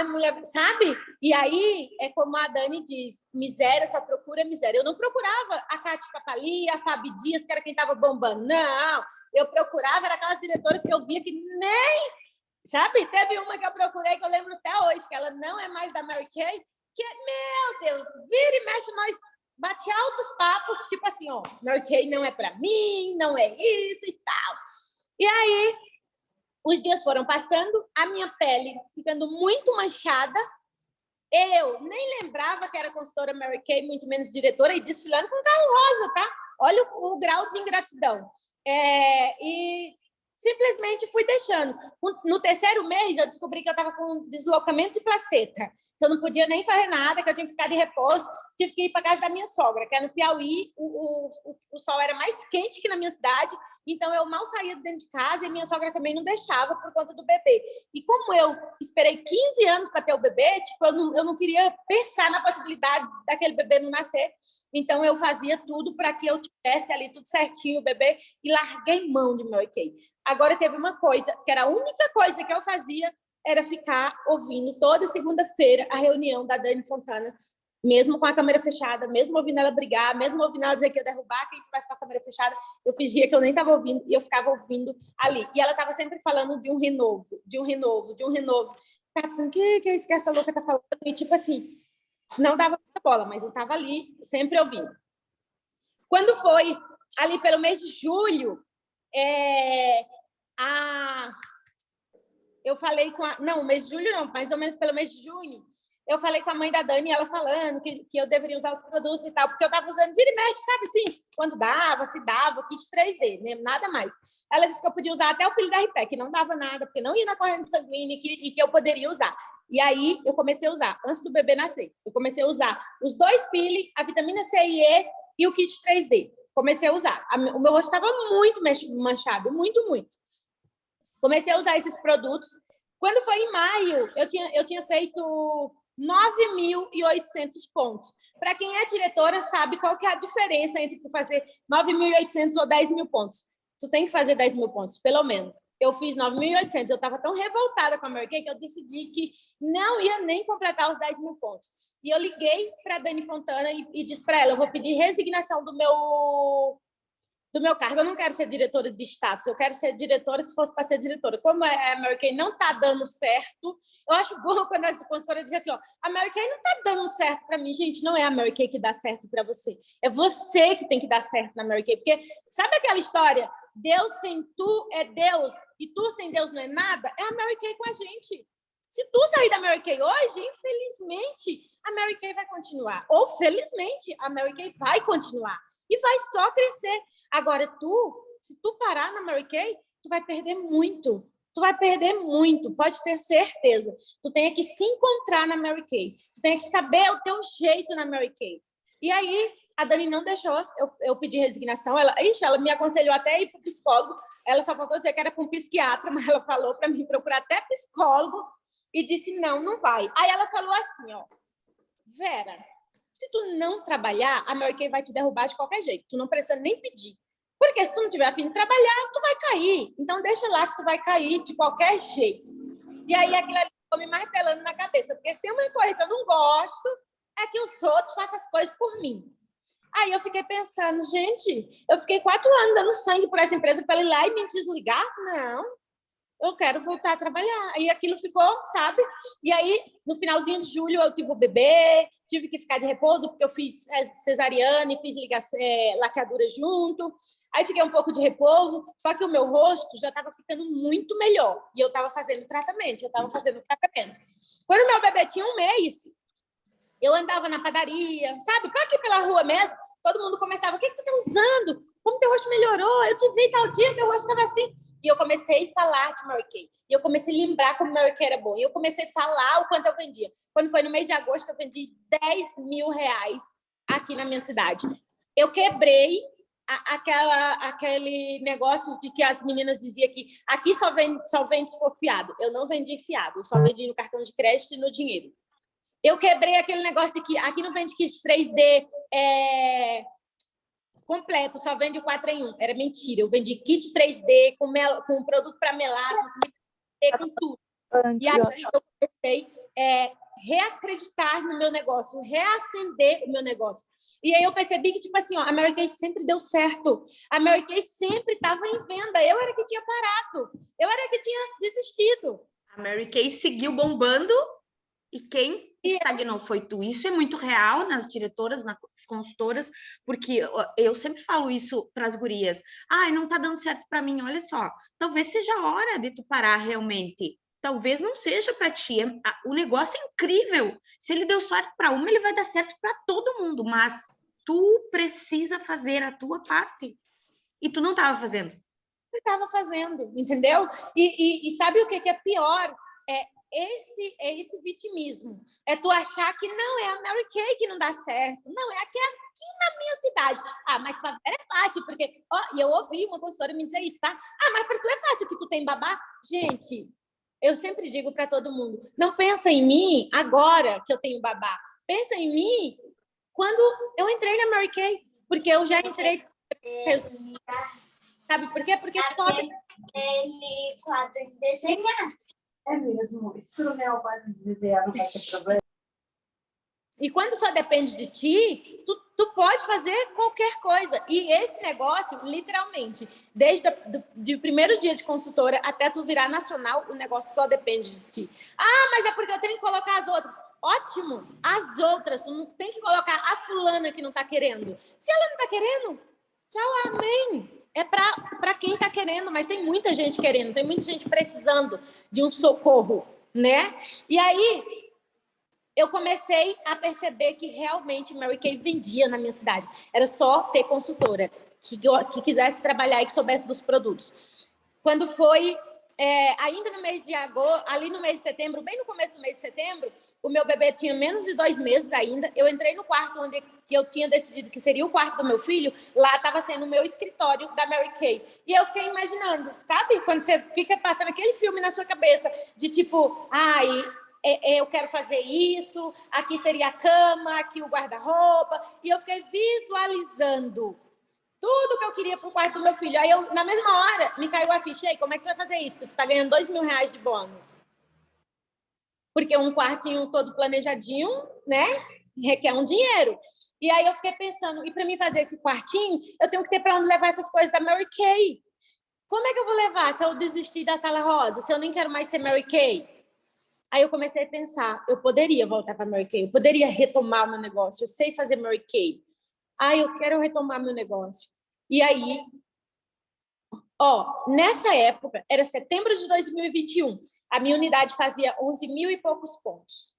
Mulher, sabe? E aí, é como a Dani diz, miséria só procura miséria. Eu não procurava a Cátia Papali, a Fabi Dias, que era quem estava bombando. Não, eu procurava, era aquelas diretoras que eu via que nem... Sabe? Teve uma que eu procurei, que eu lembro até hoje, que ela não é mais da Mary Kay, que, meu Deus, vira e mexe, nós bate altos papos, tipo assim, Mary Kay não é para mim, não é isso e tal. E aí, os dias foram passando, a minha pele ficando muito manchada, eu nem lembrava que era consultora Mary Kay, muito menos diretora, e desfilando com carro rosa, tá? Olha o grau de ingratidão. E simplesmente fui deixando. No terceiro mês, eu descobri que eu estava com deslocamento de placenta, que eu não podia nem fazer nada, que eu tinha que ficar de repouso, tive que ir para casa da minha sogra, que é no Piauí, o sol era mais quente que na minha cidade, então eu mal saía de dentro de casa e minha sogra também não deixava por conta do bebê. E como eu esperei 15 anos para ter o bebê, tipo, eu não queria pensar na possibilidade daquele bebê não nascer, então eu fazia tudo para que eu tivesse ali tudo certinho, o bebê, e larguei mão de Mary Kay. Agora teve uma coisa, que era a única coisa que eu fazia, era ficar ouvindo toda segunda-feira a reunião da Dani Fontana, mesmo com a câmera fechada, mesmo ouvindo ela brigar, mesmo ouvindo ela dizer que ia derrubar quem estivesse com a câmera fechada, eu fingia que eu nem estava ouvindo e eu ficava ouvindo ali. E ela estava sempre falando de um renovo, de um renovo, de um renovo. Eu estava pensando, o que é isso que essa louca está falando? E tipo assim, não dava muita bola, mas eu estava ali sempre ouvindo. Quando foi ali pelo mês de julho, eu falei com a... Não, mês de julho não, mais ou menos pelo mês de junho. Eu falei com a mãe da Dani, ela falando que eu deveria usar os produtos e tal, porque eu estava usando vira e mexe, sabe assim? Quando dava, se dava, kit 3D, né? Nada mais. Ela disse que eu podia usar até o pili da RPE, que não dava nada, porque não ia na corrente sanguínea e que eu poderia usar. E aí, eu comecei a usar, antes do bebê nascer, eu comecei a usar os 2 pili, a vitamina C e E e o kit 3D. Comecei a usar. O meu rosto estava muito manchado, muito, muito. Comecei a usar esses produtos. Quando foi em maio, eu tinha feito 9.800 pontos. Para quem é diretora, sabe qual que é a diferença entre tu fazer 9.800 ou 10.000 pontos. Tu tem que fazer 10.000 pontos, pelo menos. Eu fiz 9.800. Eu estava tão revoltada com a Mary Kay que eu decidi que não ia nem completar os 10.000 pontos. E eu liguei para a Dani Fontana e disse para ela, eu vou pedir resignação do meu cargo. Eu não quero ser diretora de status, eu quero ser diretora se fosse para ser diretora. Como a Mary Kay não está dando certo, eu acho bom quando as consultoras dizem assim, a Mary Kay não está dando certo para mim. Gente, não é a Mary Kay que dá certo para você. É você que tem que dar certo na Mary Kay. Porque sabe aquela história? Deus sem tu é Deus e tu sem Deus não é nada? É a Mary Kay com a gente. Se tu sair da Mary Kay hoje, infelizmente, a Mary Kay vai continuar. Ou felizmente, a Mary Kay vai continuar. E vai só crescer. Agora, se tu parar na Mary Kay, tu vai perder muito. Tu vai perder muito, pode ter certeza. Tu tem que se encontrar na Mary Kay. Tu tem que saber o teu jeito na Mary Kay. E aí, a Dani não deixou eu pedir resignação. Ela me aconselhou até ir para o psicólogo. Ela só faltou dizer que era com um psiquiatra, mas ela falou para mim procurar até psicólogo e disse, não vai. Aí ela falou assim, Vera, se tu não trabalhar, a Mary Kay vai te derrubar de qualquer jeito. Tu não precisa nem pedir. Porque se tu não tiver a fim de trabalhar, tu vai cair. Então, deixa lá que tu vai cair de qualquer jeito. E aí, aquilo ali ficou me martelando na cabeça. Porque se tem uma coisa que eu não gosto, é que os outros façam as coisas por mim. Aí eu fiquei pensando, gente, eu fiquei 4 anos dando sangue por essa empresa para ir lá e me desligar? Não. Eu quero voltar a trabalhar. Aí aquilo ficou, sabe? E aí, no finalzinho de julho, eu tive o bebê, tive que ficar de repouso, porque eu fiz cesariana e fiz laqueadura junto. Aí fiquei um pouco de repouso, só que o meu rosto já estava ficando muito melhor. E eu estava fazendo tratamento, Quando meu bebê tinha 1 mês, eu andava na padaria, sabe? Aqui pela rua mesmo, todo mundo começava, o que tu tá usando? Como teu rosto melhorou? Eu te vi tal dia, teu rosto estava assim. E eu comecei a falar de Mary Kay. E eu comecei a lembrar como Mary Kay era bom. E eu comecei a falar o quanto eu vendia. Quando foi no mês de agosto, eu vendi R$10.000 aqui na minha cidade. Eu quebrei aquele negócio de que as meninas diziam que aqui só vende se for fiado. Eu não vendi fiado, eu só vendi no cartão de crédito e no dinheiro. Eu quebrei aquele negócio de que aqui não vende kit 3D completo, só vende o 4 em 1. Era mentira. Eu vendi kit 3D com produto para melasma, com tudo. E aí eu comecei reacreditar no meu negócio, reacender o meu negócio. E aí eu percebi que, tipo assim, ó, a Mary Kay sempre deu certo. A Mary Kay sempre estava em venda. Eu era que tinha parado. Eu era que tinha desistido. A Mary Kay seguiu bombando e quem estagnou foi tu. Isso é muito real nas diretoras, nas consultoras, porque eu sempre falo isso para as gurias. Ai, não tá dando certo para mim, olha só. Talvez seja a hora de tu parar realmente. Talvez não seja para ti. O negócio é incrível. Se ele deu certo para uma, ele vai dar certo para todo mundo, mas tu precisa fazer a tua parte. E tu não estava fazendo. Eu estava fazendo, entendeu? E sabe o que é pior? Esse vitimismo. É tu achar que não é a Mary Kay que não dá certo. Não, é aqui na minha cidade. Ah, mas para ver é fácil, porque... e eu ouvi uma consultora me dizer isso, tá? Ah, mas para tu é fácil que tu tem babá? Gente, eu sempre digo para todo mundo, não pensa em mim agora que eu tenho babá. Pensa em mim quando eu entrei na Mary Kay, porque eu já entrei... Sabe por quê? Porque aquele quadro de desenhar. É mesmo. Se tu não é o quadro de desenhar, não vai ter problema. E quando só depende de ti, tu pode fazer qualquer coisa. E esse negócio, literalmente, desde o primeiro dia de consultora até tu virar nacional, o negócio só depende de ti. Ah, mas é porque eu tenho que colocar as outras. Ótimo! As outras, tu não tem que colocar a fulana que não tá querendo. Se ela não tá querendo, tchau, amém. É para quem está querendo, mas tem muita gente querendo, tem muita gente precisando de um socorro, né? E aí, eu comecei a perceber que realmente Mary Kay vendia na minha cidade. Era só ter consultora que quisesse trabalhar e que soubesse dos produtos. Quando foi, ainda no mês de agosto, ali no mês de setembro, bem no começo do mês de setembro, o meu bebê tinha menos de 2 meses ainda. Eu entrei no quarto que eu tinha decidido que seria o quarto do meu filho. Lá estava sendo o meu escritório da Mary Kay. E eu fiquei imaginando, sabe? Quando você fica passando aquele filme na sua cabeça, de tipo, ai, eu quero fazer isso, aqui seria a cama, aqui o guarda-roupa. E eu fiquei visualizando tudo que eu queria para o quarto do meu filho. Aí, na mesma hora, me caiu a ficha. Aí, como é que tu vai fazer isso? Tu está ganhando R$2.000 de bônus. Porque um quartinho todo planejadinho, né, requer um dinheiro. E aí eu fiquei pensando, e para mim fazer esse quartinho, eu tenho que ter para onde levar essas coisas da Mary Kay. Como é que eu vou levar se eu desistir da Sala Rosa, se eu nem quero mais ser Mary Kay? Aí eu comecei a pensar, eu poderia voltar para Mary Kay, eu poderia retomar o meu negócio, eu sei fazer Mary Kay. Eu quero retomar meu negócio. E aí, nessa época, era setembro de 2021, a minha unidade fazia 11.000 e poucos pontos.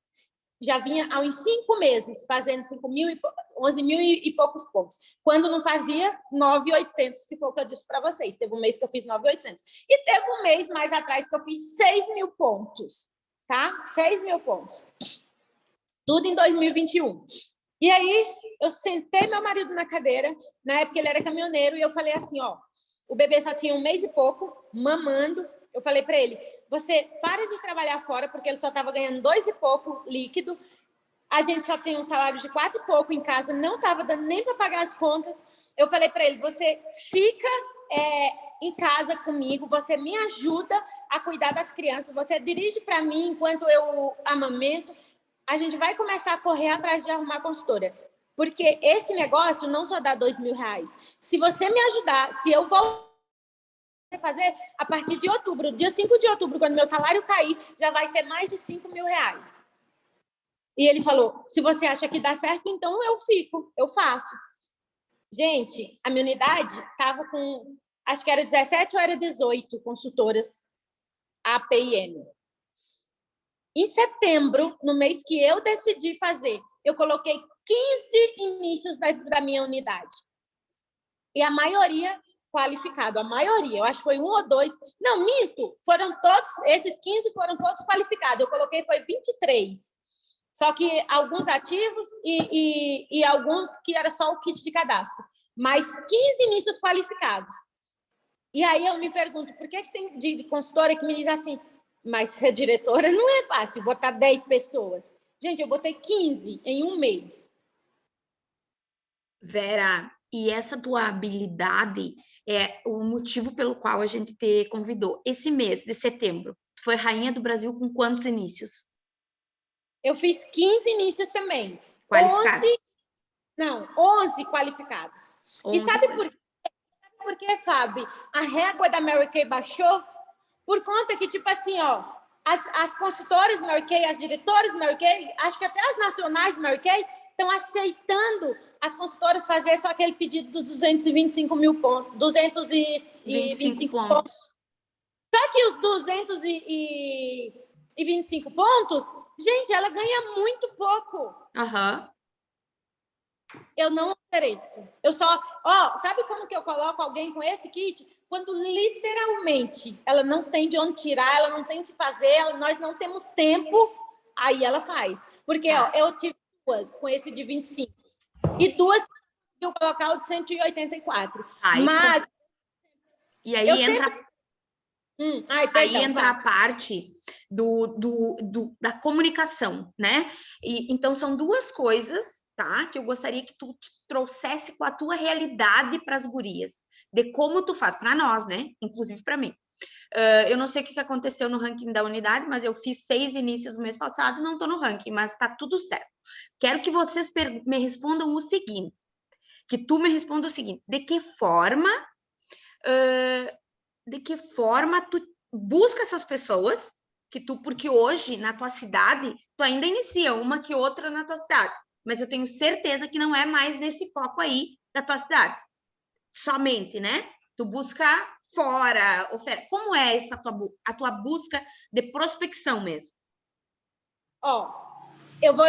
Já vinha há uns 5 meses fazendo 11.000 e poucos pontos. Quando não fazia, 9.800, que foi o que eu disse para vocês. Teve um mês que eu fiz 9.800. E teve um mês mais atrás que eu fiz 6.000 pontos. Tá? 6.000 pontos. Tudo em 2021. E aí, eu sentei meu marido na cadeira, na época ele era caminhoneiro, e eu falei assim, o bebê só tinha 1 mês e pouco, mamando. Eu falei para ele, você para de trabalhar fora, porque ele só estava ganhando 2 e pouco líquido. A gente só tem um salário de 4 e pouco em casa, não estava dando nem para pagar as contas. Eu falei para ele, você fica em casa comigo, você me ajuda a cuidar das crianças, você dirige para mim enquanto eu amamento. A gente vai começar a correr atrás de arrumar consultora. Porque esse negócio não só dá R$2.000. Se você me ajudar, se eu vou fazer, a partir de outubro, dia 5 de outubro, quando meu salário cair, já vai ser mais de R$5.000. E ele falou, se você acha que dá certo, então eu fico, eu faço. Gente, a minha unidade estava com, acho que era 17 ou era 18 consultoras APIM. Em setembro, no mês que eu decidi fazer, eu coloquei 15 inícios da minha unidade. E a maioria qualificado, a maioria. Eu acho que foi 1 ou 2. Não, minto. Foram todos, esses 15 foram todos qualificados. Eu coloquei, foi 23. Só que alguns ativos e alguns que era só o kit de cadastro. Mas 15 inícios qualificados. E aí eu me pergunto, por que tem de consultora que me diz assim, mas ser diretora não é fácil, botar 10 pessoas. Gente, eu botei 15 em um mês. Vera, e essa tua habilidade é o motivo pelo qual a gente te convidou. Esse mês de setembro, tu foi rainha do Brasil com quantos inícios? Eu fiz 15 inícios também. Qualificados? 11 qualificados. 11 e sabe por quê, Fábio? A régua da Mary Kay baixou por conta que, tipo assim, ó, as consultoras Mary Kay, as diretoras Mary Kay, acho que até as nacionais Mary Kay, estão aceitando as consultoras fazer só aquele pedido dos 225 mil pontos, 225 pontos. Só que os 225 pontos, gente, ela ganha muito pouco. Aham. Eu não ofereço. Eu só... sabe como que eu coloco alguém com esse kit? Quando literalmente ela não tem de onde tirar, ela não tem o que fazer, nós não temos tempo, aí ela faz. Porque eu tive 2 com esse de 25 e 2 eu colocar o de 184. Mas... E aí entra... Aí entra a parte da comunicação, né? Então, são 2 coisas, tá? Que eu gostaria que tu trouxesse com a tua realidade para as gurias. De como tu faz, para nós, né? Inclusive para mim. Eu não sei o que aconteceu no ranking da unidade, mas eu fiz 6 inícios no mês passado, não estou no ranking, mas está tudo certo. Quero que vocês me respondam o seguinte, que tu me responda o seguinte, de que forma tu busca essas pessoas, porque hoje, na tua cidade, tu ainda inicia uma que outra na tua cidade, mas eu tenho certeza que não é mais nesse foco aí da tua cidade. Somente, né? Tu busca fora, oferta. Como é a tua busca de prospecção mesmo? Eu vou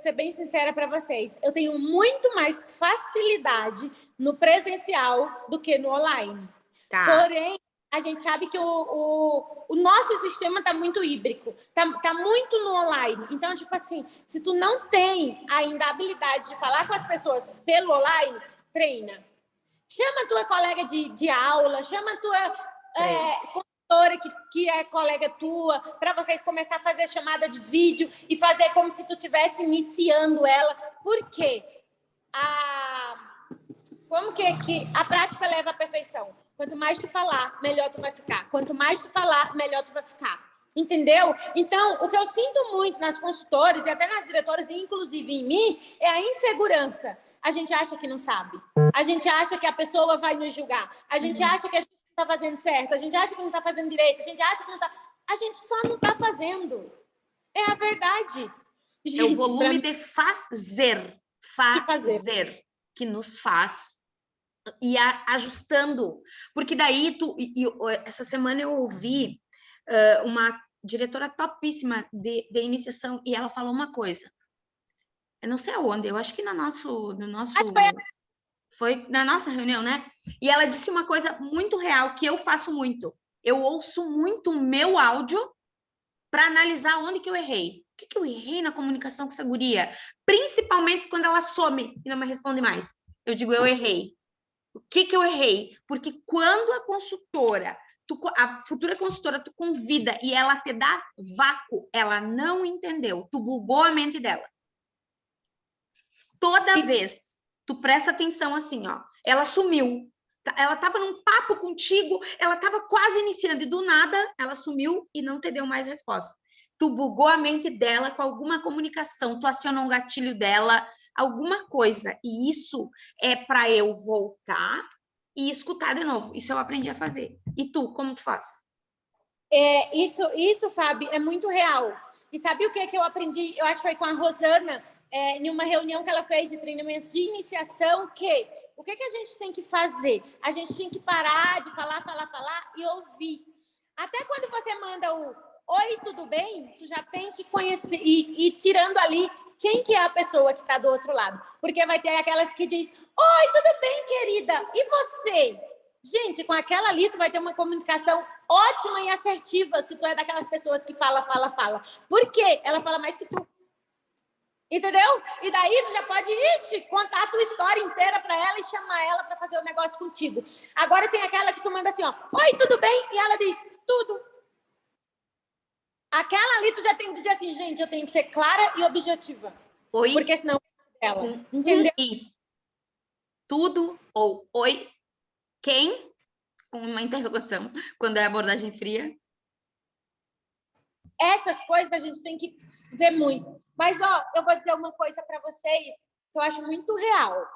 ser bem sincera para vocês. Eu tenho muito mais facilidade no presencial do que no online. Tá. Porém, a gente sabe que o nosso sistema está muito híbrido, está muito no online. Então, tipo assim, se tu não tem ainda a habilidade de falar com as pessoas pelo online, treina. Chama a tua colega de aula, chama a tua consultora que é colega tua, para vocês começar a fazer chamada de vídeo e fazer como se tu estivesse iniciando ela. Por quê? Como que a prática leva à perfeição? Quanto mais tu falar, melhor tu vai ficar. Quanto mais tu falar, melhor tu vai ficar. Entendeu? Então, o que eu sinto muito nas consultoras e até nas diretoras, e inclusive em mim, é a insegurança. A gente acha que não sabe. A gente acha que a pessoa vai nos julgar. A gente acha que a gente não está fazendo certo. A gente acha que não está fazendo direito. A gente acha que não está... A gente só não está fazendo. É a verdade. Gente, é o volume de fazer que nos faz ir ajustando. Porque daí, essa semana eu ouvi uma diretora topíssima de iniciação e ela falou uma coisa. Eu não sei aonde, eu acho que foi na nossa reunião, né? E ela disse uma coisa muito real, que eu faço muito. Eu ouço muito o meu áudio para analisar onde que eu errei. O que eu errei na comunicação com essa guria? Principalmente quando ela some e não me responde mais. Eu digo, eu errei. O que eu errei? Porque quando a consultora, a futura consultora, tu convida e ela te dá vácuo, ela não entendeu. Tu bugou a mente dela. Toda vez, tu presta atenção assim, ó. Ela sumiu. Ela estava num papo contigo, ela estava quase iniciando e do nada ela sumiu e não te deu mais resposta. Tu bugou a mente dela com alguma comunicação, tu acionou um gatilho dela, alguma coisa. E isso é para eu voltar e escutar de novo. Isso eu aprendi a fazer. E tu, como tu faz? Isso, Fábio, é muito real. E sabe o que eu aprendi? Eu acho que foi com a Rosana, em uma reunião que ela fez de treinamento de iniciação, o que a gente tem que fazer? A gente tem que parar de falar e ouvir. Até quando você manda o oi, tudo bem? Tu já tem que conhecer e tirando ali quem que é a pessoa que está do outro lado. Porque vai ter aquelas que diz, oi, tudo bem, querida? E você? Gente, com aquela ali, tu vai ter uma comunicação ótima e assertiva, se tu é daquelas pessoas que fala. Por quê? Ela fala mais que tu. Entendeu? E daí tu já pode contar a tua história inteira para ela e chamar ela para fazer o negócio contigo. Agora tem aquela que tu manda assim, ó, oi, tudo bem? E ela diz, tudo. Aquela ali tu já tem que dizer assim, gente, eu tenho que ser clara e objetiva. Oi. Porque senão ela. Com Entendeu? Tudo ou oi. Quem? Com uma interrogação. Quando é abordagem fria. Essas coisas a gente tem que ver muito. Mas, ó, eu vou dizer uma coisa para vocês que eu acho muito real.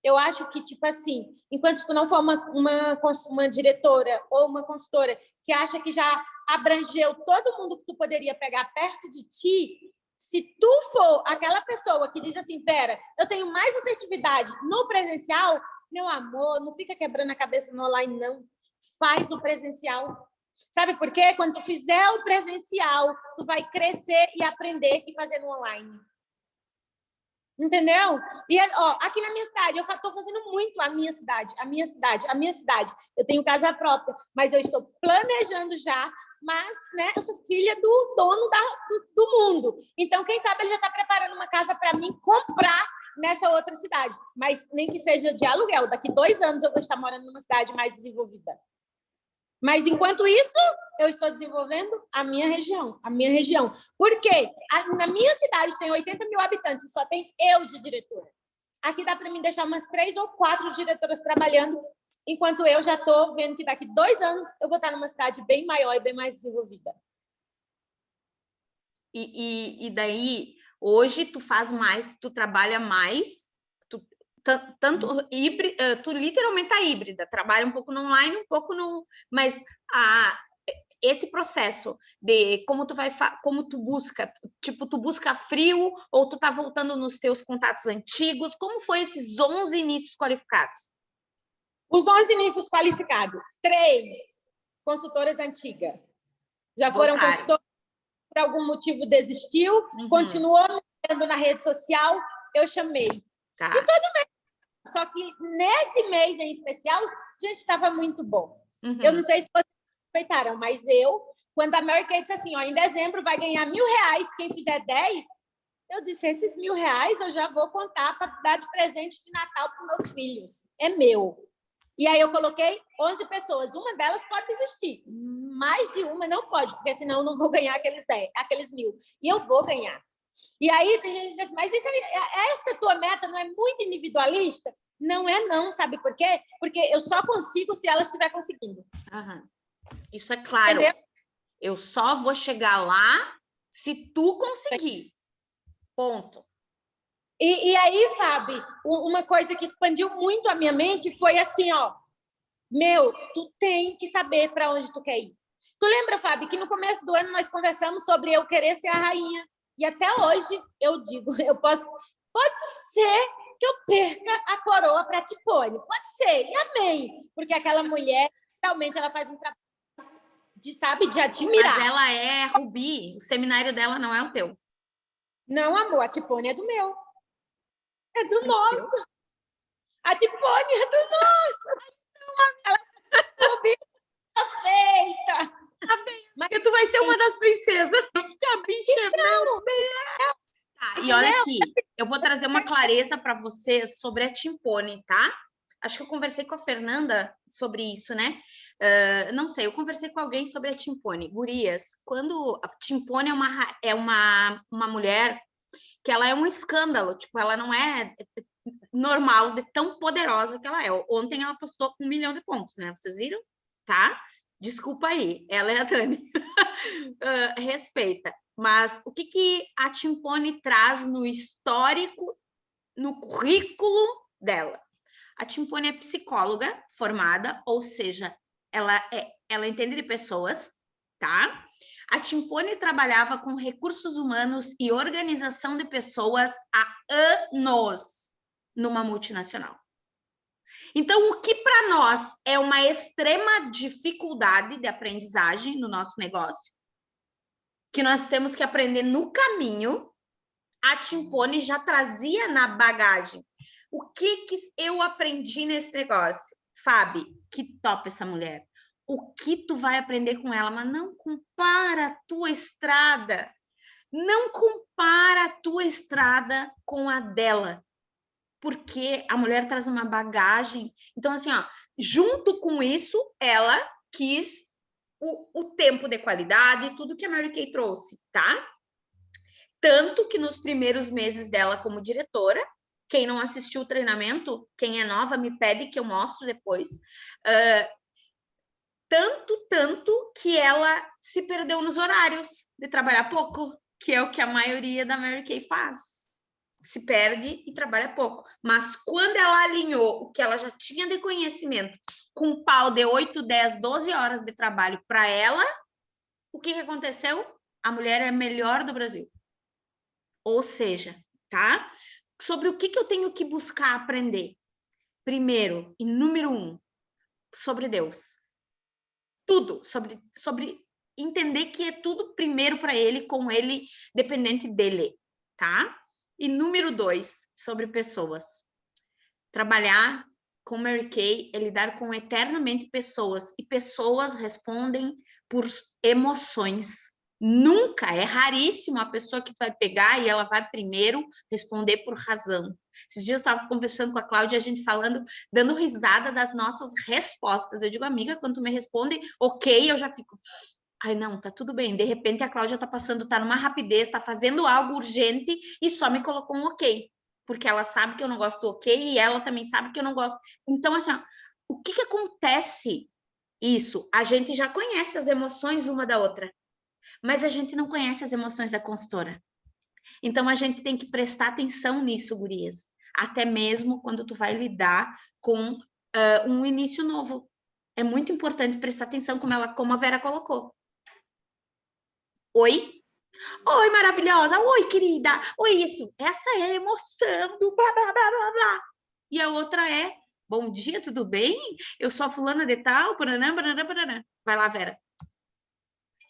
Eu acho que, tipo assim, enquanto tu não for uma diretora ou uma consultora que acha que já abrangeu todo mundo que tu poderia pegar perto de ti, se tu for aquela pessoa que diz assim, pera, eu tenho mais assertividade no presencial, meu amor, não fica quebrando a cabeça no online, não. Faz o presencial. Sabe por quê? Quando tu fizer o presencial, tu vai crescer e aprender e fazer no online. Entendeu? E, ó, aqui na minha cidade, eu estou fazendo muito a minha cidade. Eu tenho casa própria, mas eu estou planejando já, mas, né, eu sou filha do dono do mundo. Então, quem sabe ele já está preparando uma casa para mim comprar nessa outra cidade. Mas nem que seja de aluguel. Daqui 2 anos eu vou estar morando numa cidade mais desenvolvida. Mas, enquanto isso, eu estou desenvolvendo a minha região. Por quê? Na minha cidade tem 80 mil habitantes e só tem eu de diretora. Aqui dá para mim deixar umas 3 ou 4 diretoras trabalhando, enquanto eu já estou vendo que daqui 2 anos eu vou estar numa cidade bem maior e bem mais desenvolvida. E daí, hoje, tu faz mais, tu trabalha mais... Tanto híbrida, tu literalmente tá híbrida, trabalha um pouco no online, um pouco no... Mas esse processo de como tu busca, tipo, tu busca frio ou tu tá voltando nos teus contatos antigos, como foi esses 11 inícios qualificados? Os 11 inícios qualificados, 3 consultoras antigas. Já foram consultoras, por algum motivo desistiu, continuou me na rede social, eu chamei. Tá. E todo mês. Só que nesse mês em especial, gente, estava muito bom. Eu não sei se vocês respeitaram, mas quando a Mary Kay disse assim, ó, em dezembro vai ganhar R$1.000 quem fizer 10, eu disse, esses R$1.000 eu já vou contar para dar de presente de Natal para meus filhos. É meu. E aí eu coloquei 11 pessoas. Uma delas pode desistir. Mais de uma não pode, porque senão eu não vou ganhar aqueles 1.000. E eu vou ganhar. E aí tem gente que diz assim, mas essa tua meta não é muito individualista? Não é não, sabe por quê? Porque eu só consigo se ela estiver conseguindo. Isso é claro. Entendeu? Eu só vou chegar lá se tu conseguir. Ponto. E aí, Fábio, uma coisa que expandiu muito a minha mente foi assim, ó, tu tem que saber para onde tu quer ir. Tu lembra, Fábio, que no começo do ano nós conversamos sobre eu querer ser a rainha. E até hoje eu digo, pode ser que eu perca a coroa para a Tiffany. Pode ser, e amém. Porque aquela mulher, realmente, ela faz um trabalho de admirar. Mas ela é Rubi, o seminário dela não é o teu. Não, amor, a Tiffany é do meu. É do nosso. A Tiffany é do nosso. Ela é Rubi perfeita. Mas tu vai ser uma das princesas. A bicha não. Tá, e olha aqui, eu vou trazer uma clareza para vocês sobre a Timpone, tá? Acho que eu conversei com a Fernanda sobre isso, né? Não sei, eu conversei com alguém sobre a Timpone. Gurias, quando a Timpone é uma mulher que ela é um escândalo, tipo, ela não é normal, de tão poderosa que ela é. Ontem ela postou 1 milhão de pontos, né? Vocês viram? Tá? Desculpa aí, ela é a Dani. Respeita. Mas o que a Timpone traz no histórico, no currículo dela? A Timpone é psicóloga formada, ou seja, ela entende de pessoas, tá? A Timpone trabalhava com recursos humanos e organização de pessoas há anos numa multinacional. Então, o que para nós é uma extrema dificuldade de aprendizagem no nosso negócio, que nós temos que aprender no caminho, a Timpone já trazia na bagagem. O que eu aprendi nesse negócio? Fábio, que top essa mulher. O que tu vai aprender com ela? Mas não compara a tua estrada. Não compara a tua estrada com a dela. Porque a mulher traz uma bagagem. Então, assim, ó, junto com isso, ela quis o tempo de qualidade, tudo que a Mary Kay trouxe, tá? Tanto que nos primeiros meses dela como diretora, quem não assistiu o treinamento, quem é nova, me pede que eu mostro depois, tanto que ela se perdeu nos horários de trabalhar pouco, que é o que a maioria da Mary Kay faz. Se perde e trabalha pouco. Mas quando ela alinhou o que ela já tinha de conhecimento com um pau de 8, 10, 12 horas de trabalho para ela, o que aconteceu? A mulher é a melhor do Brasil. Ou seja, tá? Sobre o que eu tenho que buscar aprender? Primeiro, e número 1, sobre Deus. Tudo, sobre entender que é tudo primeiro para ele, com ele, dependente dele, tá? E número 2, sobre pessoas. Trabalhar com Mary Kay é lidar com eternamente pessoas, e pessoas respondem por emoções. Nunca, é raríssimo a pessoa que vai pegar e ela vai primeiro responder por razão. Esses dias eu estava conversando com a Cláudia, a gente falando, dando risada das nossas respostas. Eu digo, amiga, quando tu me responde, ok, eu já fico... Ai, não, tá tudo bem. De repente a Cláudia tá passando, tá numa rapidez, tá fazendo algo urgente e só me colocou um ok. Porque ela sabe que eu não gosto do ok e ela também sabe que eu não gosto. Então, assim, ó, o que acontece isso? A gente já conhece as emoções uma da outra, mas a gente não conhece as emoções da consultora. Então, a gente tem que prestar atenção nisso, gurias. Até mesmo quando tu vai lidar com um início novo. É muito importante prestar atenção como a Vera colocou. Oi? Oi, maravilhosa. Oi, querida. Oi, isso. Essa é a emoção do blá, blá, blá, blá, blá. E a outra é, bom dia, tudo bem? Eu sou a fulana de tal, baranã, baranã, baranã. Vai lá, Vera.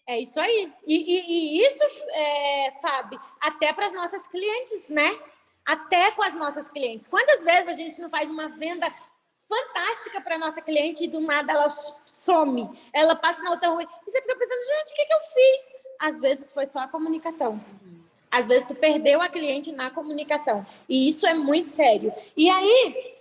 É isso aí. E isso, Fábio, até para as nossas clientes, né? Até com as nossas clientes. Quantas vezes a gente não faz uma venda fantástica para nossa cliente e do nada ela some, ela passa na outra rua e você fica pensando, gente, o que eu fiz? Às vezes foi só a comunicação. Às vezes tu perdeu a cliente na comunicação. E isso é muito sério. E aí,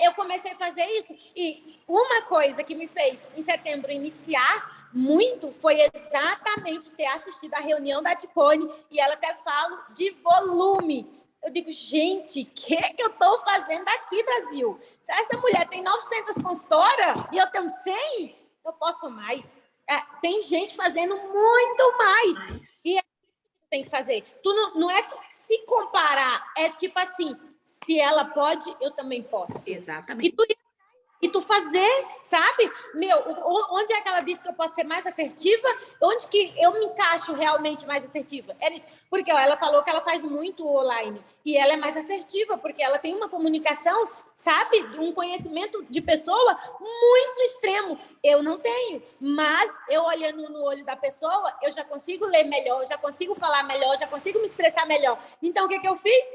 eu comecei a fazer isso. E uma coisa que me fez, em setembro, iniciar muito foi exatamente ter assistido a reunião da Tipone. E ela até fala de volume. Eu digo, gente, o que eu estou fazendo aqui, Brasil? Se essa mulher tem 900 consultoras e eu tenho 100, eu posso mais. Tem gente fazendo muito mais. E tem que fazer. Tu não é se comparar, é tipo assim, se ela pode, eu também posso. Exatamente. E tu fazer, sabe? Meu, onde é que ela disse que eu posso ser mais assertiva? Onde que eu me encaixo realmente mais assertiva? Era isso. Porque ó, ela falou que ela faz muito online. E ela é mais assertiva, porque ela tem uma comunicação, sabe? Um conhecimento de pessoa muito extremo. Eu não tenho. Mas eu olhando no olho da pessoa, eu já consigo ler melhor, eu já consigo falar melhor, eu já consigo me expressar melhor. Então, o que eu fiz?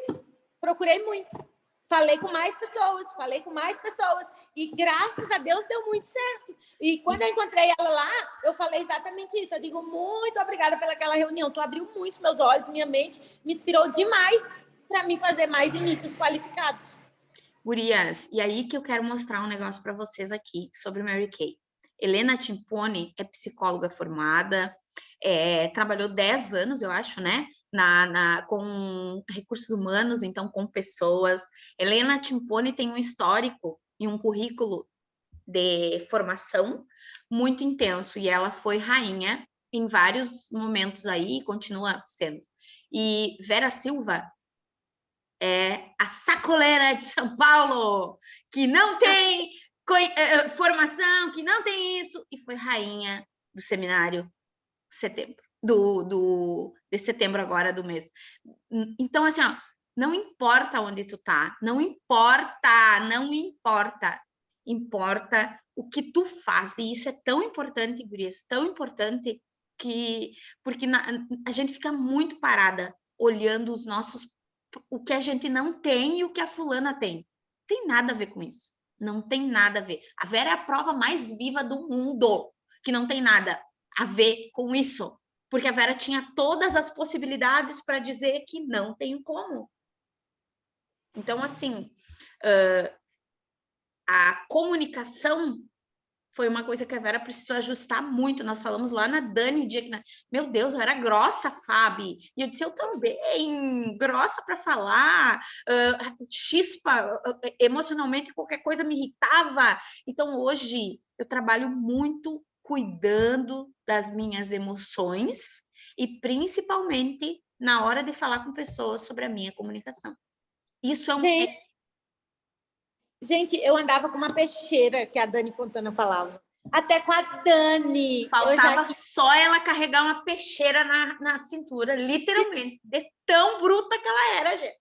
Procurei muito. Falei com mais pessoas. E graças a Deus deu muito certo. E quando eu encontrei ela lá, eu falei exatamente isso. Eu digo, muito obrigada pelaquela reunião. Tu abriu muito meus olhos, minha mente, me inspirou demais para mim fazer mais inícios qualificados. Gurias, e aí que eu quero mostrar um negócio para vocês aqui sobre Mary Kay. Helena Timpone é psicóloga formada, trabalhou 10 anos, eu acho, né? Com recursos humanos, então com pessoas. Helena Timpone tem um histórico e um currículo de formação muito intenso, e ela foi rainha em vários momentos aí e continua sendo. E Vera Silva é a sacoleira de São Paulo, que não tem formação, que não tem isso, e foi rainha do seminário setembro, de setembro agora do mês. Então, assim, ó, não importa onde tu tá, não importa, importa o que tu faz, e isso é tão importante, gurias, tão importante, porque a gente fica muito parada olhando o que a gente não tem e o que a fulana tem. Tem nada a ver com isso. Não tem nada a ver. A Vera é a prova mais viva do mundo, que não tem nada a ver com isso. Porque a Vera tinha todas as possibilidades para dizer que não tem como. Então, assim, a comunicação foi uma coisa que a Vera precisou ajustar muito. Nós falamos lá na Dani, o dia que... Meu Deus, eu era grossa, Fábio. E eu disse, eu também, grossa para falar, chispa, emocionalmente qualquer coisa me irritava. Então, hoje, eu trabalho muito cuidando das minhas emoções e, principalmente, na hora de falar com pessoas sobre a minha comunicação. Isso é um... Gente, eu andava com uma peixeira, que a Dani Fontana falava. Até com a Dani. Faltava só ela carregar uma peixeira na cintura, literalmente. De tão bruta que ela era, gente.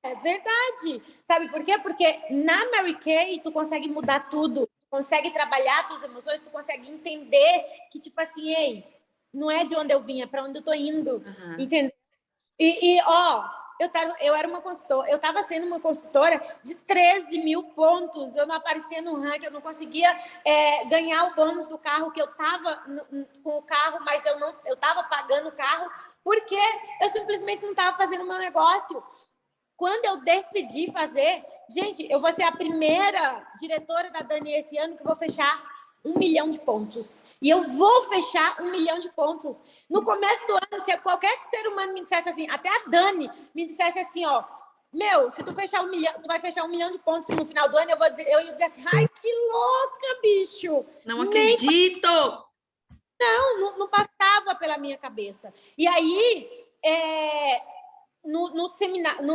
É verdade. Sabe por quê? Porque na Mary Kay, tu consegue mudar tudo. Tu consegue trabalhar tuas emoções, tu consegue entender que, tipo assim, ei, não é de onde eu vim, é para onde eu tô indo. Uhum. Entendeu? Eu era uma consultora, eu estava sendo uma consultora de 13 mil pontos, eu não aparecia no ranking, eu não conseguia ganhar o bônus do carro, que eu estava com o carro, mas eu estava pagando o carro, porque eu simplesmente não estava fazendo o meu negócio. Quando eu decidi fazer, gente, eu vou ser a primeira diretora da Dani esse ano que vou fechar 1 milhão de pontos. E eu vou fechar 1 milhão de pontos. No começo do ano, se qualquer ser humano me dissesse assim, até a Dani me dissesse assim, ó, meu, se tu fechar 1 milhão, tu vai fechar 1 milhão de pontos no final do ano, eu ia dizer assim, ai, que louca, bicho! Não acredito! Não passava pela minha cabeça. E aí, no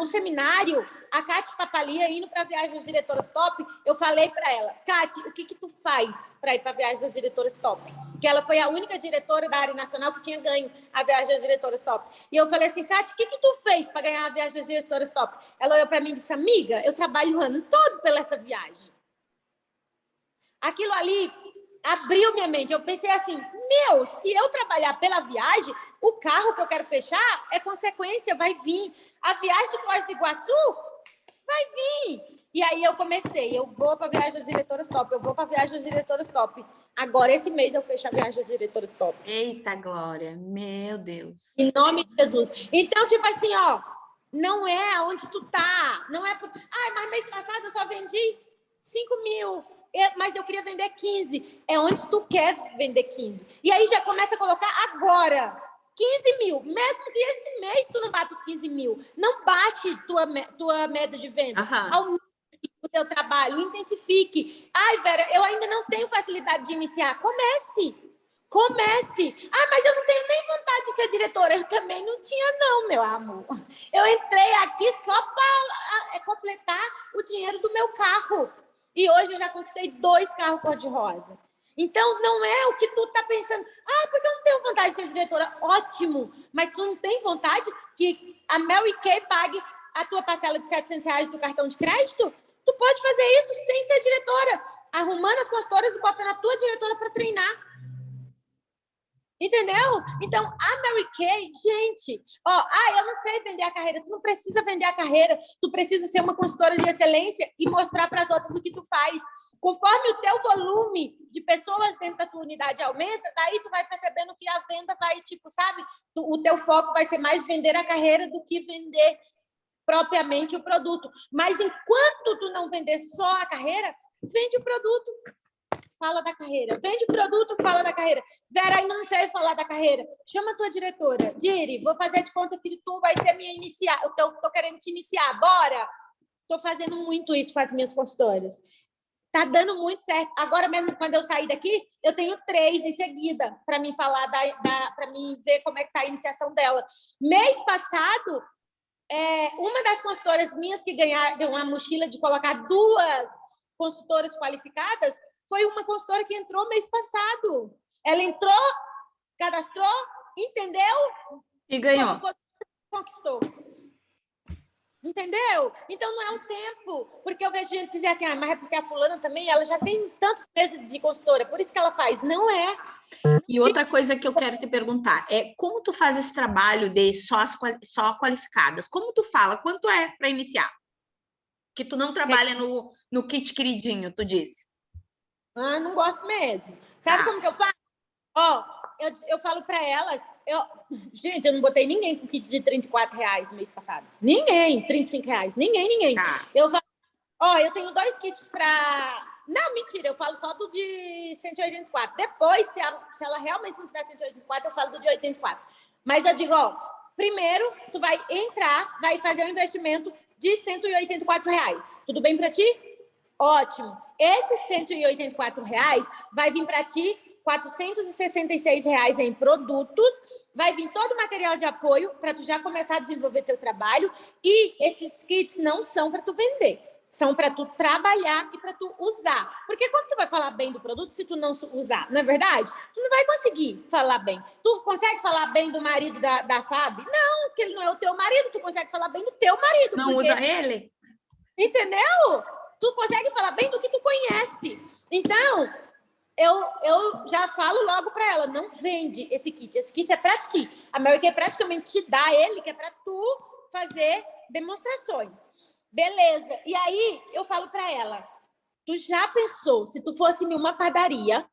seminário, a Cátia Papalia, indo para a Viagem das Diretoras Top, eu falei para ela, Cátia, o que tu faz para ir para a Viagem das Diretoras Top? Porque ela foi a única diretora da área nacional que tinha ganho a Viagem das Diretoras Top. E eu falei assim, Cátia, o que tu fez para ganhar a Viagem das Diretoras Top? Ela olhou para mim e disse, amiga, eu trabalho o ano todo pela essa viagem. Aquilo ali abriu minha mente. Eu pensei assim, se eu trabalhar pela viagem, o carro que eu quero fechar é consequência, vai vir. A viagem de Foz do Iguaçu vai vir. E aí eu comecei, eu vou para a Viagem das Diretoras Top, eu vou para a Viagem das Diretoras Top. Agora, esse mês, eu fecho a Viagem das Diretoras Top. Eita, Glória, meu Deus. Em nome de Jesus. Então, tipo assim, ó, não é aonde tu tá, não é... mas mês passado eu só vendi 5 mil, mas eu queria vender 15. É onde tu quer vender 15. E aí já começa a colocar agora 15 mil. Mesmo que esse mês tu não bata os 15 mil, não baixe tua média de vendas. Aumente o teu trabalho, intensifique. Ai, Vera, eu ainda não tenho facilidade de iniciar. Comece. Mas eu não tenho nem vontade de ser diretora. Eu também não tinha, não, meu amor. Eu entrei aqui só para completar o dinheiro do meu carro. E hoje eu já conquistei 2 carros cor-de-rosa. Então, não é o que tu tá pensando. Porque eu não tenho vontade de ser diretora. Ótimo. Mas tu não tem vontade que a Mary Kay pague a tua parcela de R$700 do cartão de crédito? Tu pode fazer isso sem ser diretora. Arrumando as consultoras e botando a tua diretora para treinar. Entendeu? Então, a Mary Kay, gente, eu não sei vender a carreira. Tu não precisa vender a carreira. Tu precisa ser uma consultora de excelência e mostrar para as outras o que tu faz. Conforme o teu volume de pessoas dentro da tua unidade aumenta, daí tu vai percebendo que a venda vai, sabe? O teu foco vai ser mais vender a carreira do que vender propriamente o produto. Mas enquanto tu não vender só a carreira, vende o produto. Fala da carreira. Vende o produto, fala da carreira. Vera, ainda não sei falar da carreira. Chama a tua diretora. Diri, vou fazer de conta que tu vai ser minha iniciar. Eu tô querendo te iniciar. Bora! Tô fazendo muito isso com as minhas consultoras. Tá dando muito certo. Agora mesmo, quando eu sair daqui, eu tenho 3 em seguida para mim falar, para mim ver como é que tá a iniciação dela. Mês passado, uma das consultoras minhas que ganharam uma mochila de colocar 2 consultoras qualificadas foi uma consultora que entrou mês passado. Ela entrou, cadastrou, entendeu? E ganhou. Conquistou. Entendeu? Então, não é um tempo. Porque eu vejo gente dizer assim, mas é porque a fulana também, ela já tem tantos meses de consultora, por isso que ela faz. Não é. E outra coisa que eu quero te perguntar é como tu faz esse trabalho de só qualificadas? Como tu fala? Quanto é para iniciar? Que tu não trabalha no kit queridinho, tu disse. Ah, não gosto mesmo. Sabe como que eu faço? Ó, eu falo para elas, gente, eu não botei ninguém com kit de R$ 34 mês passado. Ninguém, R$ 35. Ninguém. Tá. Eu falo, ó, eu tenho 2 kits para... Não, mentira, eu falo só do de 184. Depois, se ela realmente não tiver 184, eu falo do de 84. Mas eu digo, ó, primeiro, tu vai entrar, vai fazer um investimento de R$ 184. Tudo bem para ti? Ótimo. Esses R$ 184 vai vir para ti R$ 466 em produtos, vai vir todo o material de apoio para tu já começar a desenvolver teu trabalho, e esses kits não são para tu vender, são para tu trabalhar e para tu usar. Porque quando tu vai falar bem do produto, se tu não usar, não é verdade? Tu não vai conseguir falar bem. Tu consegue falar bem do marido da Fábio? Não, porque ele não é o teu marido, tu consegue falar bem do teu marido. Não porque... usa ele? Entendeu? Tu consegue falar bem do que tu conhece. Então, eu já falo logo para ela, não vende esse kit. Esse kit é para ti. A Mary Kay praticamente te dá ele, que é para tu fazer demonstrações. Beleza. E aí, eu falo para ela, tu já pensou, se tu fosse em uma padaria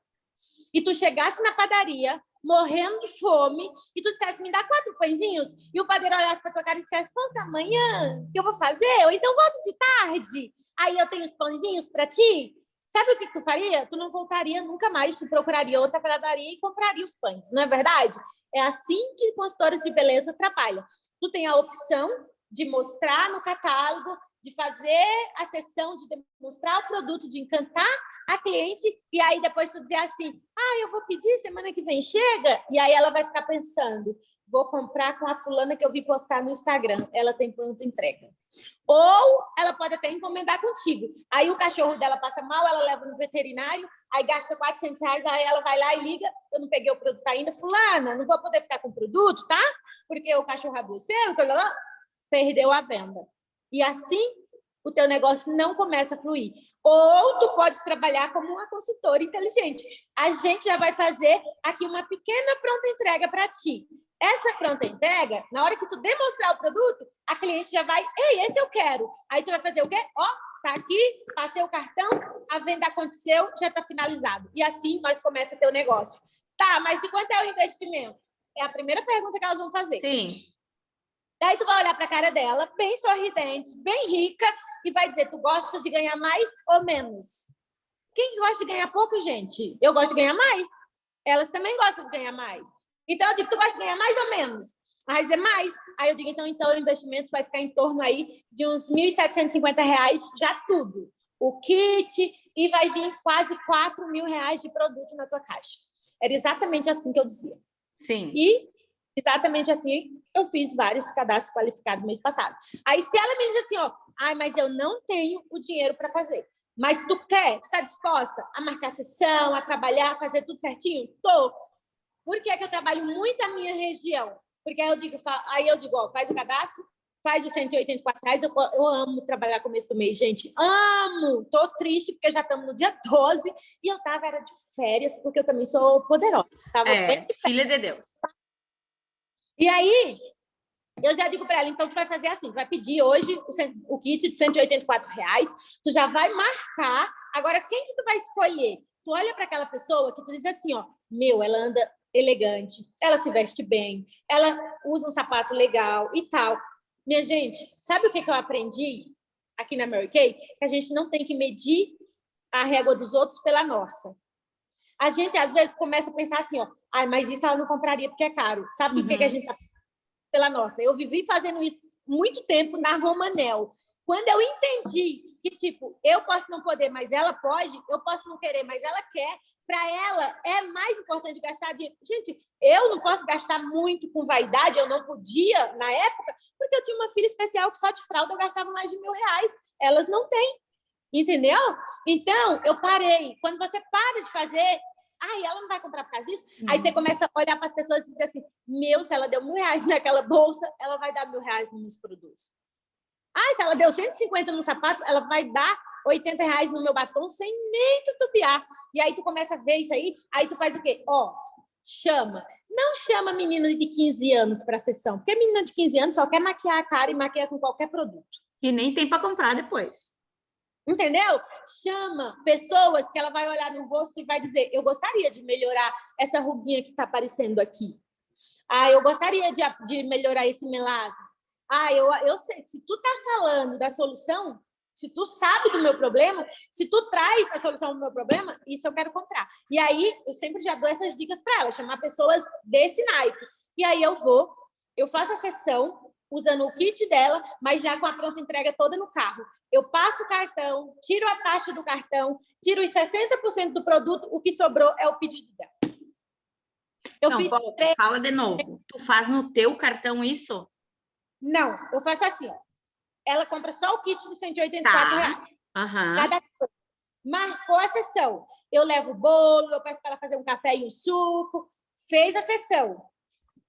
e tu chegasse na padaria morrendo de fome e tu dissesse, me dá 4 pãezinhos, e o padeiro olhasse para tua cara e dissesse, volta amanhã, que eu vou fazer? Ou então volta de tarde, aí eu tenho os pãezinhos para ti? Sabe o que tu faria? Tu não voltaria nunca mais, tu procuraria outra padaria e compraria os pães, não é verdade? É assim que consultoras de beleza trabalham. Tu tem a opção de mostrar no catálogo, de fazer a sessão, de demonstrar o produto, de encantar a cliente, e aí depois tu dizer assim, eu vou pedir, semana que vem chega, e aí ela vai ficar pensando, vou comprar com a fulana que eu vi postar no Instagram, ela tem pronta entrega. Ou ela pode até encomendar contigo. Aí o cachorro dela passa mal, ela leva no veterinário, aí gasta R$ 400, aí ela vai lá e liga, eu não peguei o produto ainda, fulana, não vou poder ficar com o produto, tá? Porque o cachorro adoeceu, perdeu a venda. E assim, o teu negócio não começa a fluir. Ou tu pode trabalhar como uma consultora inteligente. A gente já vai fazer aqui uma pequena pronta entrega para ti. Essa pronta entrega, na hora que tu demonstrar o produto, a cliente já vai, ei, esse eu quero. Aí tu vai fazer o quê? Ó, tá aqui, passei o cartão, a venda aconteceu, já tá finalizado. E assim nós começa a ter o negócio. Tá, mas de quanto é o investimento? É a primeira pergunta que elas vão fazer. Sim. Daí tu vai olhar para a cara dela, bem sorridente, bem rica, e vai dizer, tu gosta de ganhar mais ou menos? Quem gosta de ganhar pouco, gente? Eu gosto de ganhar mais. Elas também gostam de ganhar mais. Então, eu digo, tu gosta de ganhar mais ou menos? Aí dizer mais. Aí eu digo, então o investimento vai ficar em torno aí de uns R$ 1.750, já tudo. O kit, e vai vir quase R$ 4.000 de produto na tua caixa. Era exatamente assim que eu dizia. Sim. E exatamente assim eu fiz vários cadastros qualificados no mês passado. Aí se ela me diz assim, ó, mas eu não tenho o dinheiro para fazer. Mas tu quer? Tu está disposta a marcar sessão, a trabalhar, a fazer tudo certinho? Tô. Por que é que eu trabalho muito a minha região? Porque aí eu digo, ó, faz o cadastro, faz os R$ 184. Eu amo trabalhar começo do mês, gente. Amo! Tô triste porque já estamos no dia 12 e eu era de férias, porque eu também sou poderosa. Bem filha de Deus. E aí, eu já digo para ela, então tu vai fazer assim, tu vai pedir hoje o kit de R$ 184, tu já vai marcar. Agora, quem que tu vai escolher? Tu olha para aquela pessoa que tu diz assim, ó, ela anda elegante, ela se veste bem, ela usa um sapato legal e tal. Minha gente, sabe o que eu aprendi aqui na Mary Kay? Que a gente não tem que medir a régua dos outros pela nossa. A gente, às vezes, começa a pensar assim, ó, mas isso ela não compraria porque é caro. Sabe por que a gente tá pela nossa? Eu vivi fazendo isso muito tempo na Romanel. Quando eu entendi que, tipo, eu posso não poder, mas ela pode, eu posso não querer, mas ela quer, para ela é mais importante gastar dinheiro. Gente, eu não posso gastar muito com vaidade, eu não podia na época, porque eu tinha uma filha especial que só de fralda eu gastava mais de R$ 1.000. Elas não têm. Entendeu? Então, eu parei. Quando você para de fazer, ela não vai comprar por causa disso? Aí você começa a olhar para as pessoas e dizer assim, se ela deu R$ 1.000 naquela bolsa, ela vai dar R$ 1.000 nos produtos. Se ela deu 150 no sapato, ela vai dar R$ 80 no meu batom sem nem tutupiar. E aí tu começa a ver isso aí tu faz o quê? Chama. Não chama menina de 15 anos para a sessão, porque menina de 15 anos só quer maquiar a cara e maquiar com qualquer produto. E nem tem para comprar depois. Entendeu? Chama pessoas que ela vai olhar no rosto e vai dizer, eu gostaria de melhorar essa ruguinha que está aparecendo aqui. Ah, eu gostaria de melhorar esse melasma. Ah, eu sei, se tu tá falando da solução, se tu sabe do meu problema, se tu traz a solução do meu problema, isso eu quero comprar. E aí, eu sempre já dou essas dicas para ela, chamar pessoas desse naipe. E aí eu faço a sessão usando o kit dela, mas já com a pronta entrega toda no carro. Eu passo o cartão, tiro a taxa do cartão, tiro os 60% do produto, o que sobrou é o pedido dela. Fala de novo. Tu faz no teu cartão isso? Não, eu faço assim, ó. Ela compra só o kit de R$184. Cada coisa. Marcou a sessão. Eu levo o bolo, eu peço para ela fazer um café e um suco. Fez a sessão.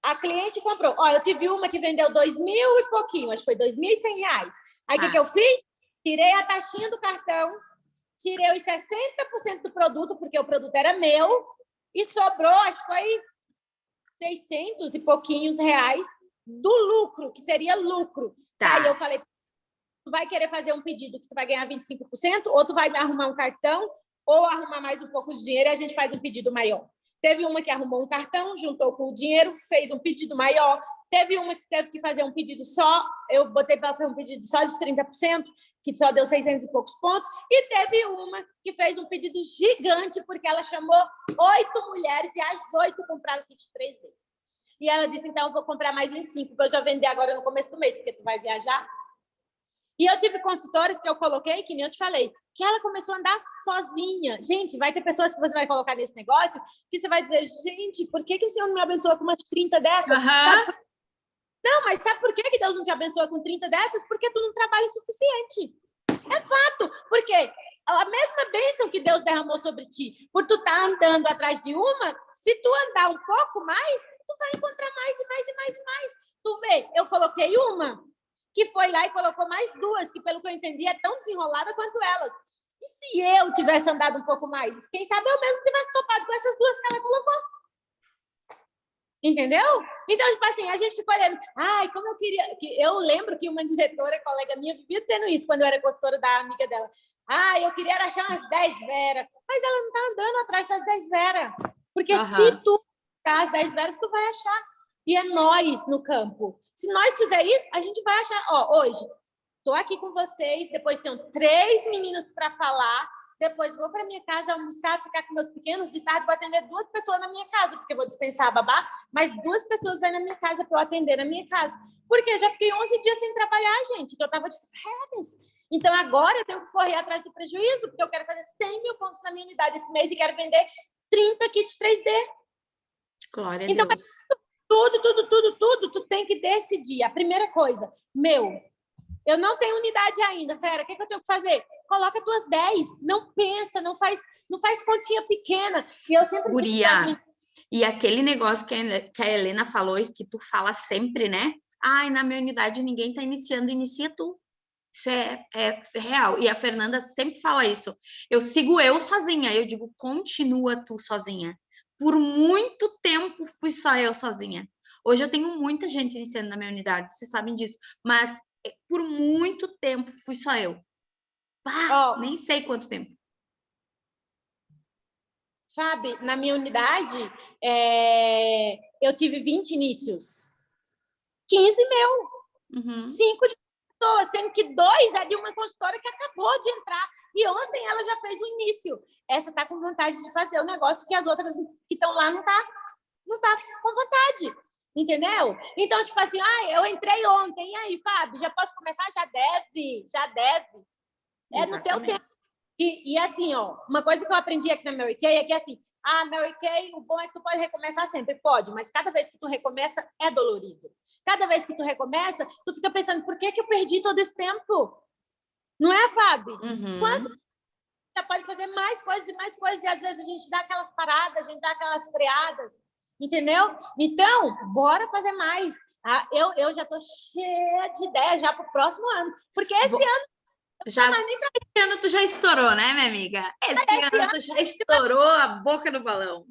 A cliente comprou. Ó, eu tive uma que vendeu 2.000 e pouquinho, acho que foi R$2.100. Aí o que eu fiz? Tirei a taxinha do cartão, tirei os 60% do produto, porque o produto era meu, e sobrou, acho que foi 600 e pouquinhos reais do lucro, que seria lucro. Tá. Aí eu falei, tu vai querer fazer um pedido que tu vai ganhar 25%, ou tu vai me arrumar um cartão, ou arrumar mais um pouco de dinheiro e a gente faz um pedido maior. Teve uma que arrumou um cartão, juntou com o dinheiro, fez um pedido maior. Teve uma que teve que fazer um pedido só, eu botei para ela fazer um pedido só de 30%, que só deu 600 e poucos pontos. E teve uma que fez um pedido gigante, porque ela chamou 8 mulheres e as 8 compraram kit 3D. E ela disse, então, eu vou comprar mais uns 5, que eu já vendi agora no começo do mês, porque tu vai viajar. E eu tive consultores que eu coloquei, que nem eu te falei, que ela começou a andar sozinha. Gente, vai ter pessoas que você vai colocar nesse negócio que você vai dizer, gente, por que o Senhor não me abençoa com umas 30 dessas? Não, mas sabe por que Deus não te abençoa com 30 dessas? Porque tu não trabalha o suficiente. É fato. Porque a mesma bênção que Deus derramou sobre ti, por tu estar andando atrás de uma, se tu andar um pouco mais, tu vai encontrar mais e mais e mais e mais. Tu vê, eu coloquei uma que foi lá e colocou mais 2, que pelo que eu entendi é tão desenrolada quanto elas. E se eu tivesse andado um pouco mais? Quem sabe eu mesmo tivesse topado com essas 2 que ela colocou. Entendeu? Então, tipo assim, a gente ficou olhando. Ai, como eu queria... Eu lembro que uma diretora, colega minha, vivia dizendo isso quando eu era consultora da amiga dela. Ai, eu queria achar umas 10 Vera. Mas ela não tá andando atrás das 10 Vera. Porque se tu achar as 10 Veras, tu vai achar. E é nós no campo. Se nós fizer isso, a gente vai achar. Ó, hoje, tô aqui com vocês, depois tenho 3 meninas para falar, depois vou para minha casa almoçar, ficar com meus pequenos, de tarde vou atender 2 pessoas na minha casa, porque eu vou dispensar a babá, mas 2 pessoas vão na minha casa para eu atender na minha casa. Porque eu já fiquei 11 dias sem trabalhar, gente, que eu tava de férias. Então, agora eu tenho que correr atrás do prejuízo, porque eu quero fazer 100 mil pontos na minha unidade esse mês e quero vender 30 kits 3D. Glória a Deus. Tudo, tu tem que decidir. A primeira coisa, eu não tenho unidade ainda, Fera, o que eu tenho que fazer? Coloca tuas 10, não pensa, não faz continha pequena. E eu sempre... Guria, e aquele negócio que a Helena falou e que tu fala sempre, né? Ai, na minha unidade ninguém tá iniciando, inicia tu. Isso é real. E a Fernanda sempre fala isso. Eu sigo eu sozinha, eu digo, continua tu sozinha. Por muito tempo fui só eu sozinha. Hoje eu tenho muita gente iniciando na minha unidade, vocês sabem disso. Mas por muito tempo fui só eu. Nem sei quanto tempo. Sabe, na minha unidade, eu tive 20 inícios. 15 meu. 5 de pessoas, sendo que 2 é de uma consultora que acabou de entrar. E ontem ela já fez o início. Essa tá com vontade de fazer o negócio que as outras que estão lá não tá com vontade. Entendeu? Então, tipo assim, eu entrei ontem. E aí, Fábio, já posso começar? Já deve. É no teu tempo. E assim, ó, uma coisa que eu aprendi aqui na Mary Kay é que assim, Mary Kay, o bom é que tu pode recomeçar sempre. Pode, mas cada vez que tu recomeça, é dolorido. Cada vez que tu recomeça, tu fica pensando, por que eu perdi todo esse tempo? Não é, Fábio? Quanto já pode fazer mais coisas, e às vezes a gente dá aquelas paradas, a gente dá aquelas freadas, entendeu? Então, bora fazer mais. Eu já tô cheia de ideias já pro próximo ano, porque esse ano esse ano tu já estourou, né, minha amiga? Esse ano tu já estourou a boca do balão.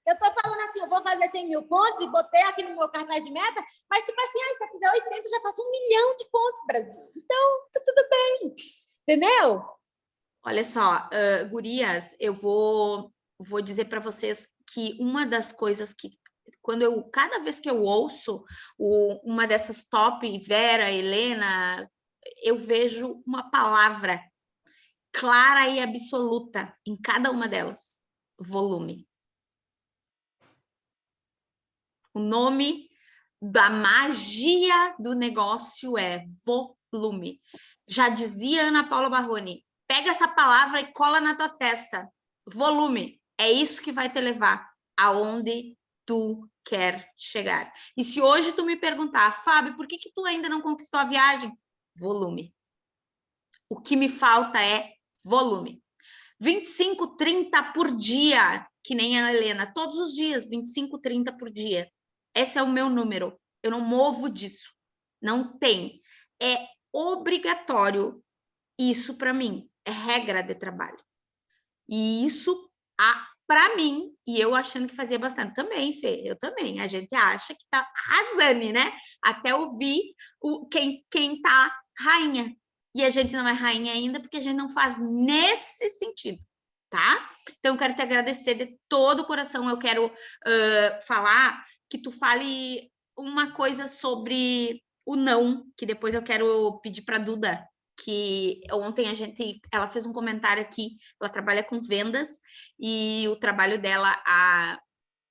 Eu tô falando assim, eu vou fazer 100 mil pontos e botei aqui no meu cartaz de meta, mas tipo assim, se eu fizer 80, eu já faço 1 milhão de pontos, Brasil. Então, tá tudo bem, entendeu? Olha só, gurias, eu vou dizer para vocês que uma das coisas que, cada vez que eu ouço uma dessas top, Vera, Helena, eu vejo uma palavra clara e absoluta em cada uma delas: volume. O nome da magia do negócio é volume. Já dizia Ana Paula Barroni, pega essa palavra e cola na tua testa. Volume. É isso que vai te levar aonde tu quer chegar. E se hoje tu me perguntar, Fábio, por que tu ainda não conquistou a viagem? Volume. O que me falta é volume. 25, 30 por dia, que nem a Helena, todos os dias, 25, 30 por dia. Esse é o meu número. Eu não movo disso. Não tem. É obrigatório isso para mim. É regra de trabalho. E isso, para mim, e eu achando que fazia bastante também, Fê, eu também. A gente acha que tá arrasando, né? Até ouvir quem tá rainha. E a gente não é rainha ainda porque a gente não faz nesse sentido, tá? Então, eu quero te agradecer de todo o coração. Eu quero falar que tu fale uma coisa sobre o não, que depois eu quero pedir para Duda, que ontem ela fez um comentário aqui, ela trabalha com vendas e o trabalho dela há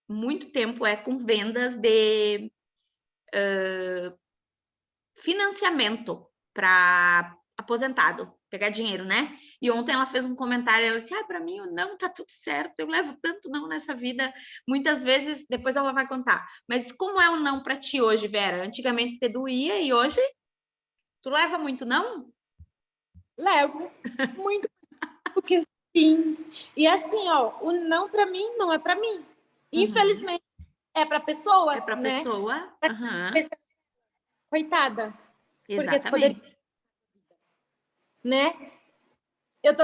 muito tempo é com vendas de financiamento para aposentado, pegar dinheiro, né? E ontem ela fez um comentário, ela disse, para mim o não tá tudo certo, eu levo tanto não nessa vida, muitas vezes, depois ela vai contar, mas como é o não para ti hoje, Vera? Antigamente te doía e hoje tu leva muito não? Levo muito, porque sim. E assim, ó, o não para mim não é para mim. Infelizmente, é para pessoa, é para né? pessoa. Coitada. Exatamente. Porque poderia, né? Eu tô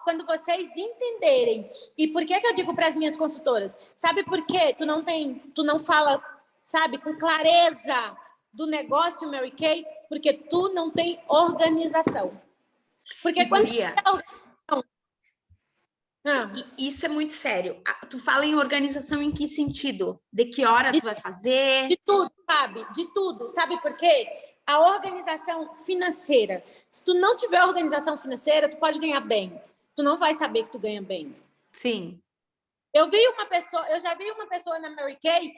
quando vocês entenderem. E por que eu digo para as minhas consultoras? Sabe por quê? Tu não fala, sabe, com clareza do negócio, Mary Kay, porque tu não tem organização. Porque quando tu tem organização, isso é muito sério. Tu fala em organização em que sentido? De que hora tu vai fazer? De tudo, sabe? De tudo. Sabe por quê? A organização financeira. Se tu não tiver organização financeira, tu pode ganhar bem. Tu não vai saber que tu ganha bem. Sim. Eu já vi uma pessoa na Mary Kay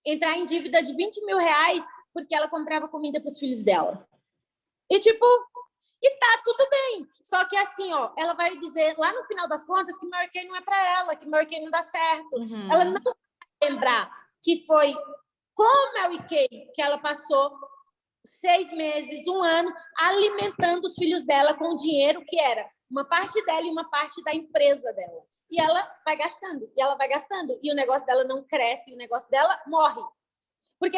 entrar em dívida de 20 mil reais porque ela comprava comida para os filhos dela. E tá tudo bem. Só que assim, ó, ela vai dizer lá no final das contas que Mary Kay não é para ela, que Mary Kay não dá certo. Ela não vai lembrar que foi com Mary Kay que ela passou 6 meses, 1 ano, alimentando os filhos dela com o dinheiro que era uma parte dela e uma parte da empresa dela. E ela vai gastando, e ela vai gastando, e o negócio dela não cresce, e o negócio dela morre. Porque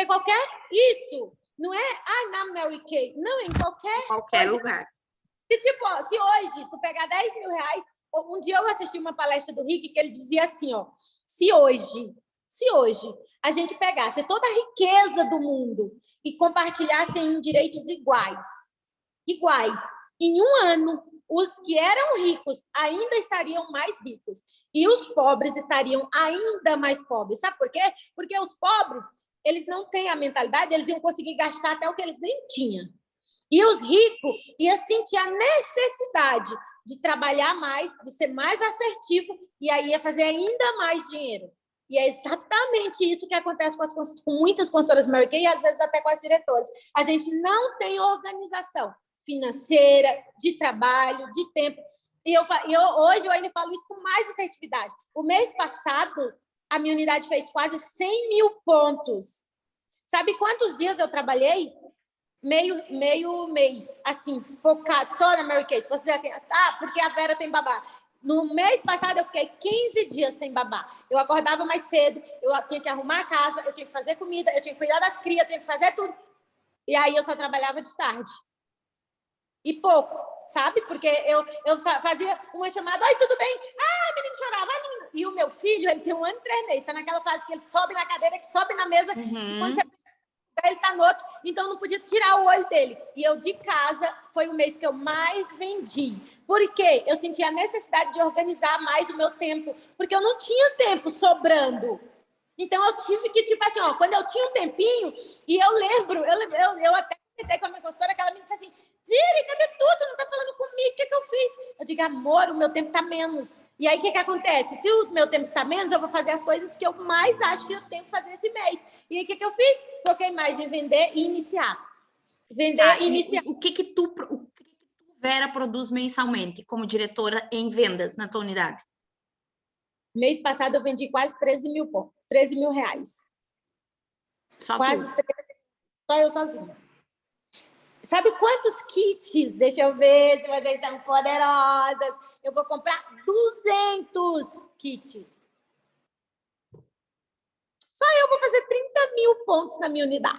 isso não é na Mary Kay, não, em qualquer lugar. Se hoje tu pegar 10 mil reais, um dia eu assisti uma palestra do Rick que ele dizia assim, ó, se hoje a gente pegasse toda a riqueza do mundo e compartilhasse em direitos iguais, em 1 ano, os que eram ricos ainda estariam mais ricos e os pobres estariam ainda mais pobres. Sabe por quê? Porque os pobres, eles não têm a mentalidade, eles iam conseguir gastar até o que eles nem tinham. E os ricos iam sentir a necessidade de trabalhar mais, de ser mais assertivo, e aí ia fazer ainda mais dinheiro. E é exatamente isso que acontece com muitas consultoras Mary Kay e às vezes até com as diretoras. A gente não tem organização financeira, de trabalho, de tempo. E hoje eu ainda falo isso com mais assertividade. O mês passado, a minha unidade fez quase 100 mil pontos. Sabe quantos dias eu trabalhei? Meio mês, assim, focado só na Mary Kay. Se você dizer assim, porque a Vera tem babá. No mês passado, eu fiquei 15 dias sem babá. Eu acordava mais cedo, eu tinha que arrumar a casa, eu tinha que fazer comida, eu tinha que cuidar das crias, eu tinha que fazer tudo. E aí, eu só trabalhava de tarde. E pouco, sabe? Porque eu fazia uma chamada, oi, tudo bem? Menino chorava, menino. E o meu filho, ele tem 1 ano e 3 meses, tá naquela fase que ele sobe na cadeira, que sobe na mesa, e quando você ele tá no outro, então eu não podia tirar o olho dele. E eu de casa, foi o mês que eu mais vendi. Porque eu senti a necessidade de organizar mais o meu tempo, porque eu não tinha tempo sobrando. Então eu tive que, tipo assim, ó, quando eu tinha um tempinho, e eu lembro, eu até comentei com a minha consultora, que ela me disse assim, Diri, cadê tu? Tu não tá falando comigo, o que eu fiz? Eu digo, amor, o meu tempo tá menos. E aí, o que acontece? Se o meu tempo está menos, eu vou fazer as coisas que eu mais acho que eu tenho que fazer esse mês. E aí, o que eu fiz? Foquei mais em vender e iniciar. Vender e iniciar. O que que tu, Vera, produz mensalmente como diretora em vendas na tua unidade? Mês passado, eu vendi quase 13 mil reais. Só quase tu? 13, só eu sozinha. Sabe quantos kits? Deixa eu ver se vocês são poderosas. Eu vou comprar 200 kits. Só eu vou fazer 30 mil pontos na minha unidade.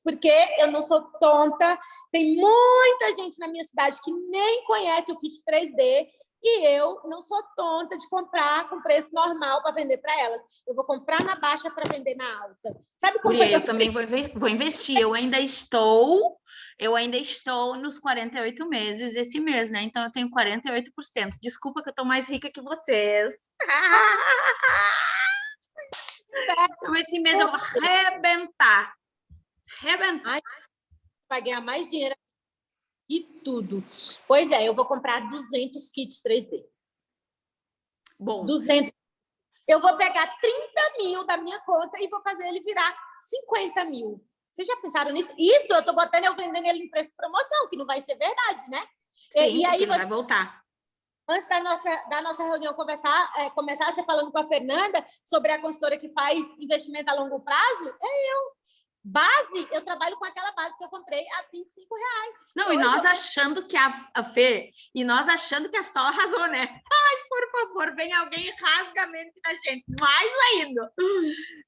Porque eu não sou tonta. Tem muita gente na minha cidade que nem conhece o kit 3D. E eu não sou tonta de comprar com preço normal para vender para elas. Eu vou comprar na baixa para vender na alta. Sabe como foi que eu também vou investir. Eu ainda estou nos 48 meses esse mês, né? Então eu tenho 48%. Desculpa que eu tô mais rica que vocês. Então esse mês eu vou arrebentar. Ai, vai ganhar mais dinheiro que tudo. Pois é, eu vou comprar 200 kits 3D. Bom. 200. Eu vou pegar 30 mil da minha conta e vou fazer ele virar 50 mil. Vocês já pensaram nisso? Isso eu tô botando eu vendendo ele em preço de promoção, que não vai ser verdade, né? Sim, e aí não vai voltar. Antes da nossa reunião começar você falando com a Fernanda sobre a consultora que faz investimento a longo prazo, é eu. Base, eu trabalho com aquela base que eu comprei a R$25. Não, e nós achando que a Fê, e nós achando que a Sol arrasou, né? Ai, por favor, vem alguém e rasga a mente da gente, mais ainda.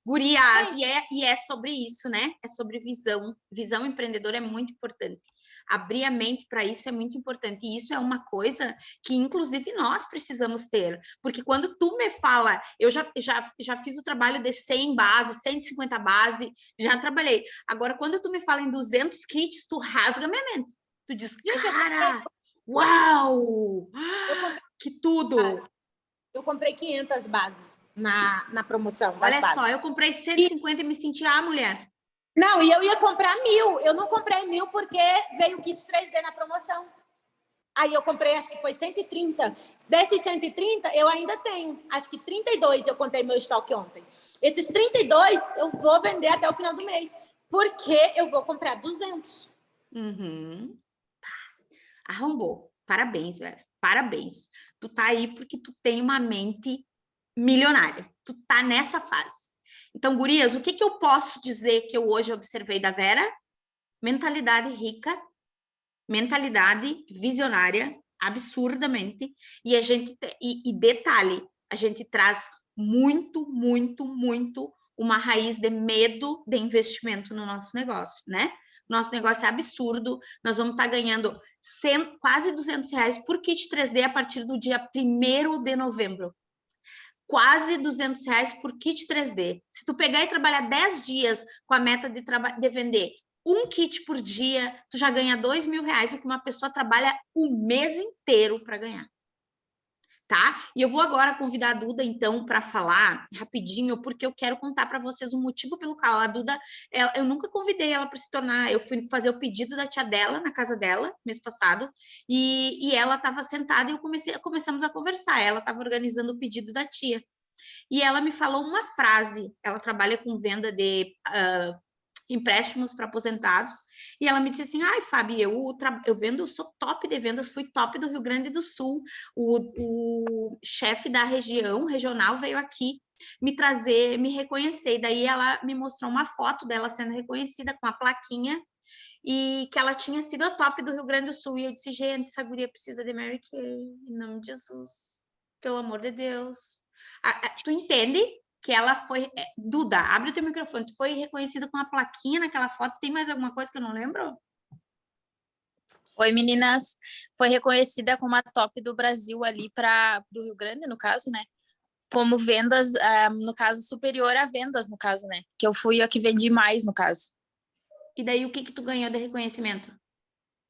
Gurias, e é sobre isso, né? É sobre visão. Visão empreendedora é muito importante. Abrir a mente para isso é muito importante. E isso é uma coisa que, inclusive, nós precisamos ter. Porque quando tu me fala, eu já fiz o trabalho de 100 base, 150 base, já trabalhei. Agora, quando tu me fala em 200 kits, tu rasga minha mente. Tu diz, cara, uau! Que tudo! Eu comprei 500 bases na promoção. Olha bases. só, eu comprei 150 e me senti a mulher. Não, e eu ia comprar 1.000. Eu não comprei 1.000 porque veio o kit 3D na promoção. Aí eu comprei, acho que foi 130. Desses 130, eu ainda tenho. Acho que 32 eu contei meu estoque ontem. Esses 32 eu vou vender até o final do mês. Porque eu vou comprar 200. Uhum. Arrombou. Parabéns, Vera. Parabéns. Tu tá aí porque tu tem uma mente milionária. Tu tá nessa fase. Então, gurias, o que eu posso dizer que eu hoje observei da Vera? Mentalidade rica, mentalidade visionária, absurdamente. E a gente e detalhe, a gente traz muito, muito, muito uma raiz de medo de investimento no nosso negócio, né? Nosso negócio é absurdo, nós vamos estar ganhando quase R$200 por kit 3D a partir do dia 1º de novembro. Quase R$200 por kit 3D. Se tu pegar e trabalhar 10 dias com a meta de vender um kit por dia, tu já ganha R$2.000, o que uma pessoa trabalha o mês inteiro para ganhar. Tá? E eu vou agora convidar a Duda, então, para falar rapidinho, porque eu quero contar para vocês o motivo pelo qual a Duda, eu nunca convidei ela para se tornar, eu fui fazer o pedido da tia dela, na casa dela, mês passado, e ela estava sentada e começamos a conversar, ela estava organizando o pedido da tia. E ela me falou uma frase, ela trabalha com venda de empréstimos para aposentados, e ela me disse assim, ai, Fábio, eu vendo, eu sou top de vendas, fui top do Rio Grande do Sul, o chefe da regional veio aqui me reconhecer, e daí ela me mostrou uma foto dela sendo reconhecida com a plaquinha, e que ela tinha sido a top do Rio Grande do Sul, e eu disse, gente, essa guria precisa de Mary Kay, em nome de Jesus, pelo amor de Deus. Tu entende? Que ela foi... Duda, abre o teu microfone. Tu foi reconhecida com uma plaquinha naquela foto. Tem mais alguma coisa que eu não lembro? Oi, meninas. Foi reconhecida como a top do Brasil ali do Rio Grande, no caso, né? Como vendas, no caso, superior a vendas, no caso, né? Que eu fui a que vendi mais, no caso. E daí, o que tu ganhou de reconhecimento?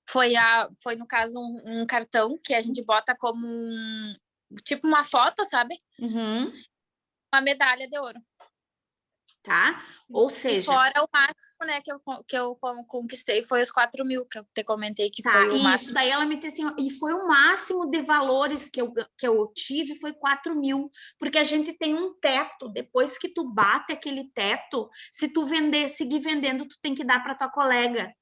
Foi, no caso, um cartão que a gente bota como tipo uma foto, sabe? Uhum. Uma medalha de ouro. Tá? Ou E seja... fora o máximo, né, que eu conquistei foi os 4.000, que eu te comentei que Tá, foi o isso, máximo. daí ela me disse assim, ó, e foi o máximo de valores que eu tive, foi 4.000, porque a gente tem um teto, depois que tu bate aquele teto, se tu seguir vendendo, tu tem que dar para tua colega.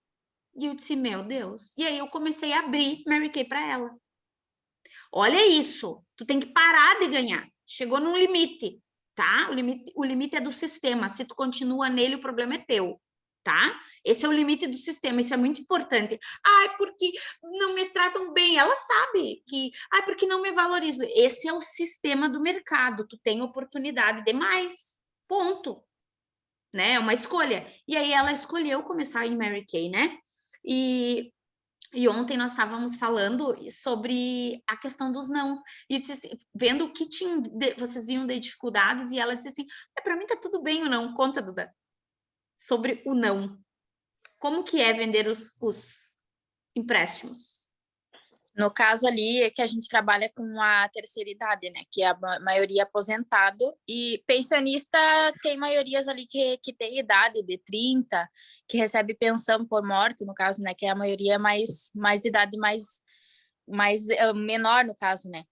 E eu disse, meu Deus. E aí eu comecei a abrir Mary Kay para ela. Olha isso, tu tem que parar de ganhar. Chegou num limite, tá? O limite é do sistema. Se tu continua nele, o problema é teu, tá? Esse é o limite do sistema, isso é muito importante. Ai, porque não me tratam bem. Ela sabe que... Ai, porque não me valorizam. Esse é o sistema do mercado. Tu tem oportunidade demais. Ponto. Né? É uma escolha. E aí ela escolheu começar em Mary Kay, né? E ontem nós estávamos falando sobre a questão dos nãos. E eu disse assim, vendo o que vocês viam de dificuldades, e ela disse assim, para mim tá tudo bem o não. Conta, Duda, sobre o não. Como que é vender os empréstimos? No caso ali, é que a gente trabalha com a terceira idade, né? Que é a maioria aposentado. E pensionista tem maiorias ali que tem idade de 30, que recebe pensão por morte, no caso, né? Que é a maioria mais de idade mais menor, no caso, né?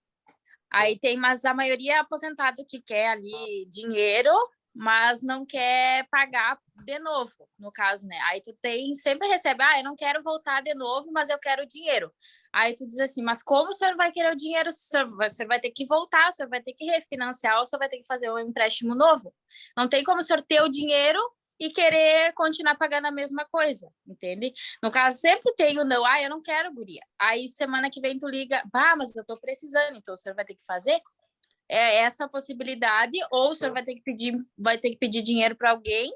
Aí tem, mas a maioria é aposentado que quer ali dinheiro, mas não quer pagar de novo, no caso, né? Aí tu sempre recebe, eu não quero voltar de novo, mas eu quero dinheiro. Aí tu diz assim, mas como o senhor vai querer o dinheiro? O senhor vai ter que voltar, o senhor vai ter que refinanciar, ou o senhor vai ter que fazer um empréstimo novo. Não tem como o senhor ter o dinheiro e querer continuar pagando a mesma coisa, entende? No caso, sempre tem o não, eu não quero, guria. Aí, semana que vem, tu liga, mas eu tô precisando, então o senhor vai ter que fazer essa possibilidade, ou o senhor vai ter que pedir dinheiro para alguém,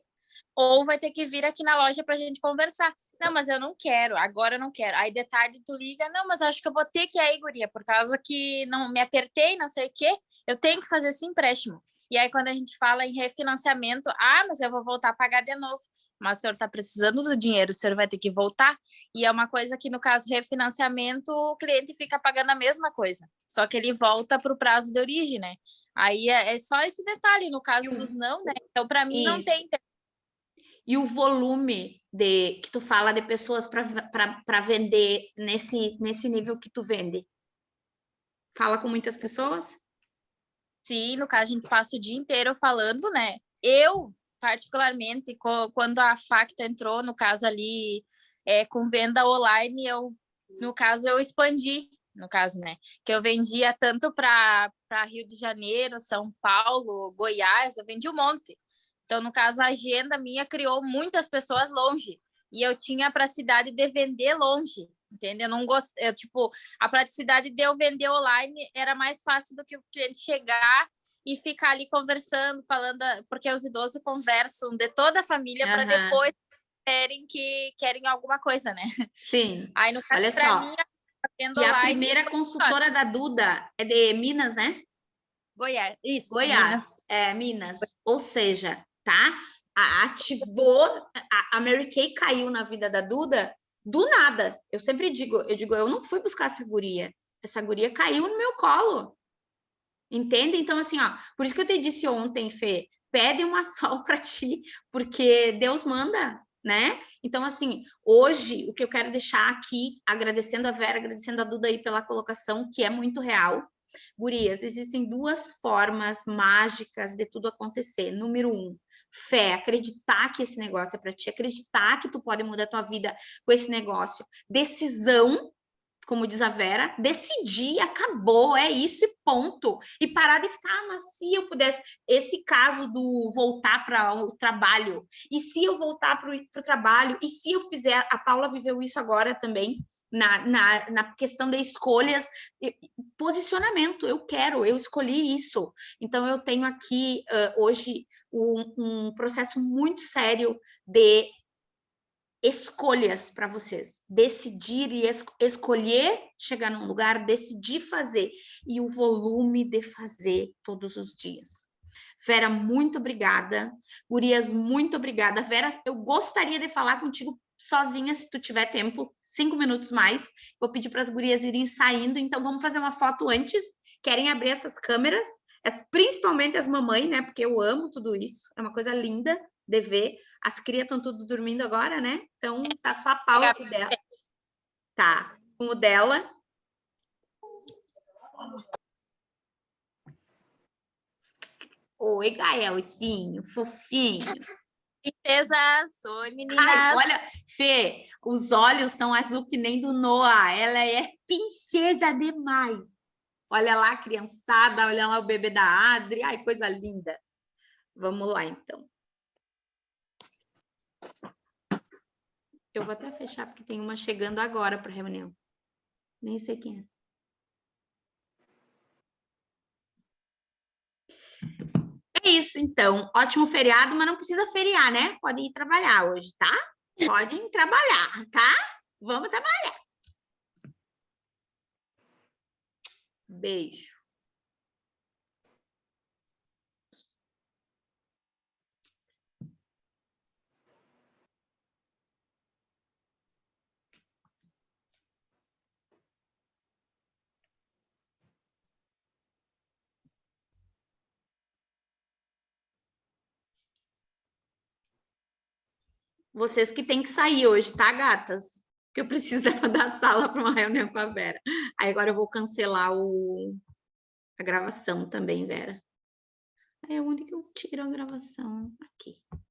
ou vai ter que vir aqui na loja pra gente conversar. Não, mas eu não quero, agora eu não quero. Aí, de tarde, tu liga, não, mas acho que eu vou ter que ir aí, guria, por causa que não me apertei, não sei o quê, eu tenho que fazer esse empréstimo. E aí, quando a gente fala em refinanciamento, mas eu vou voltar a pagar de novo. Mas o senhor está precisando do dinheiro, o senhor vai ter que voltar. E é uma coisa que, no caso refinanciamento, o cliente fica pagando a mesma coisa, só que ele volta para o prazo de origem, né? Aí é só esse detalhe, no caso dos não, né? Então, para mim, não tem. E o volume que tu fala de pessoas para vender nesse nível que tu vende? Fala com muitas pessoas? Sim, no caso, a gente passa o dia inteiro falando, né? Eu, particularmente, quando a Facta entrou, no caso ali, com venda online, no caso, eu expandi, no caso, né? Que eu vendia tanto para Rio de Janeiro, São Paulo, Goiás, eu vendi um monte. Então, no caso, a agenda minha criou muitas pessoas longe. E eu tinha para a cidade de vender longe, entendeu? Eu não gostei, tipo, a praticidade de eu vender online era mais fácil do que o cliente chegar e ficar ali conversando, falando, porque os idosos conversam de toda a família para depois querem alguma coisa, né? Sim. Aí, no caso, olha para só. mim, vendo E a online, primeira consultora da Duda é de Minas, né? Goiás, isso. Goiás, Minas. Ou seja, tá? Ativou, a Mary Kay caiu na vida da Duda do nada. Eu sempre digo, eu não fui buscar essa guria caiu no meu colo. Entende? Então, assim, ó, por isso que eu te disse ontem, Fê, pede uma sol para ti, porque Deus manda, né? Então, assim, hoje, o que eu quero deixar aqui, agradecendo a Vera, agradecendo a Duda aí pela colocação, que é muito real. Gurias, existem duas formas mágicas de tudo acontecer. Número 1, fé, acreditar que esse negócio é para ti, acreditar que tu pode mudar a tua vida com esse negócio. Decisão, como diz a Vera, decidir, acabou, é isso e ponto. E parar de ficar, mas se eu pudesse, esse caso do voltar para o trabalho, e se eu voltar para o trabalho, e se eu fizer, a Paula viveu isso agora também, na questão de escolhas, posicionamento, eu escolhi isso. Então, eu tenho aqui, hoje, um processo muito sério de escolhas para vocês, decidir e escolher chegar num lugar, decidir fazer, e o volume de fazer todos os dias. Vera, muito obrigada. Gurias, muito obrigada. Vera, eu gostaria de falar contigo sozinha, se tu tiver tempo, 5 minutos mais. Vou pedir para as gurias irem saindo, então vamos fazer uma foto antes. Querem abrir essas câmeras, principalmente as mamães, né? Porque eu amo tudo isso, é uma coisa linda de ver. As crias estão tudo dormindo agora, né? Então tá só a Paula aqui dela. Tá, com o dela. Oi, Gaelzinho, fofinho. Princesas, oi meninas. Ai, olha, Fê, os olhos são azul que nem do Noah. Ela é princesa demais. Olha lá a criançada, olha lá o bebê da Adri. Ai, coisa linda. Vamos lá, então. Eu vou até fechar, porque tem uma chegando agora para a reunião. Nem sei quem é. É isso, então. Ótimo feriado, mas não precisa feriar, né? Pode ir trabalhar hoje, tá? Pode ir trabalhar, tá? Vamos trabalhar. Beijo. Vocês que têm que sair hoje, tá, gatas? Porque eu preciso da sala para uma reunião com a Vera. Aí agora eu vou cancelar a gravação também, Vera. Aí onde que eu tiro a gravação? Aqui.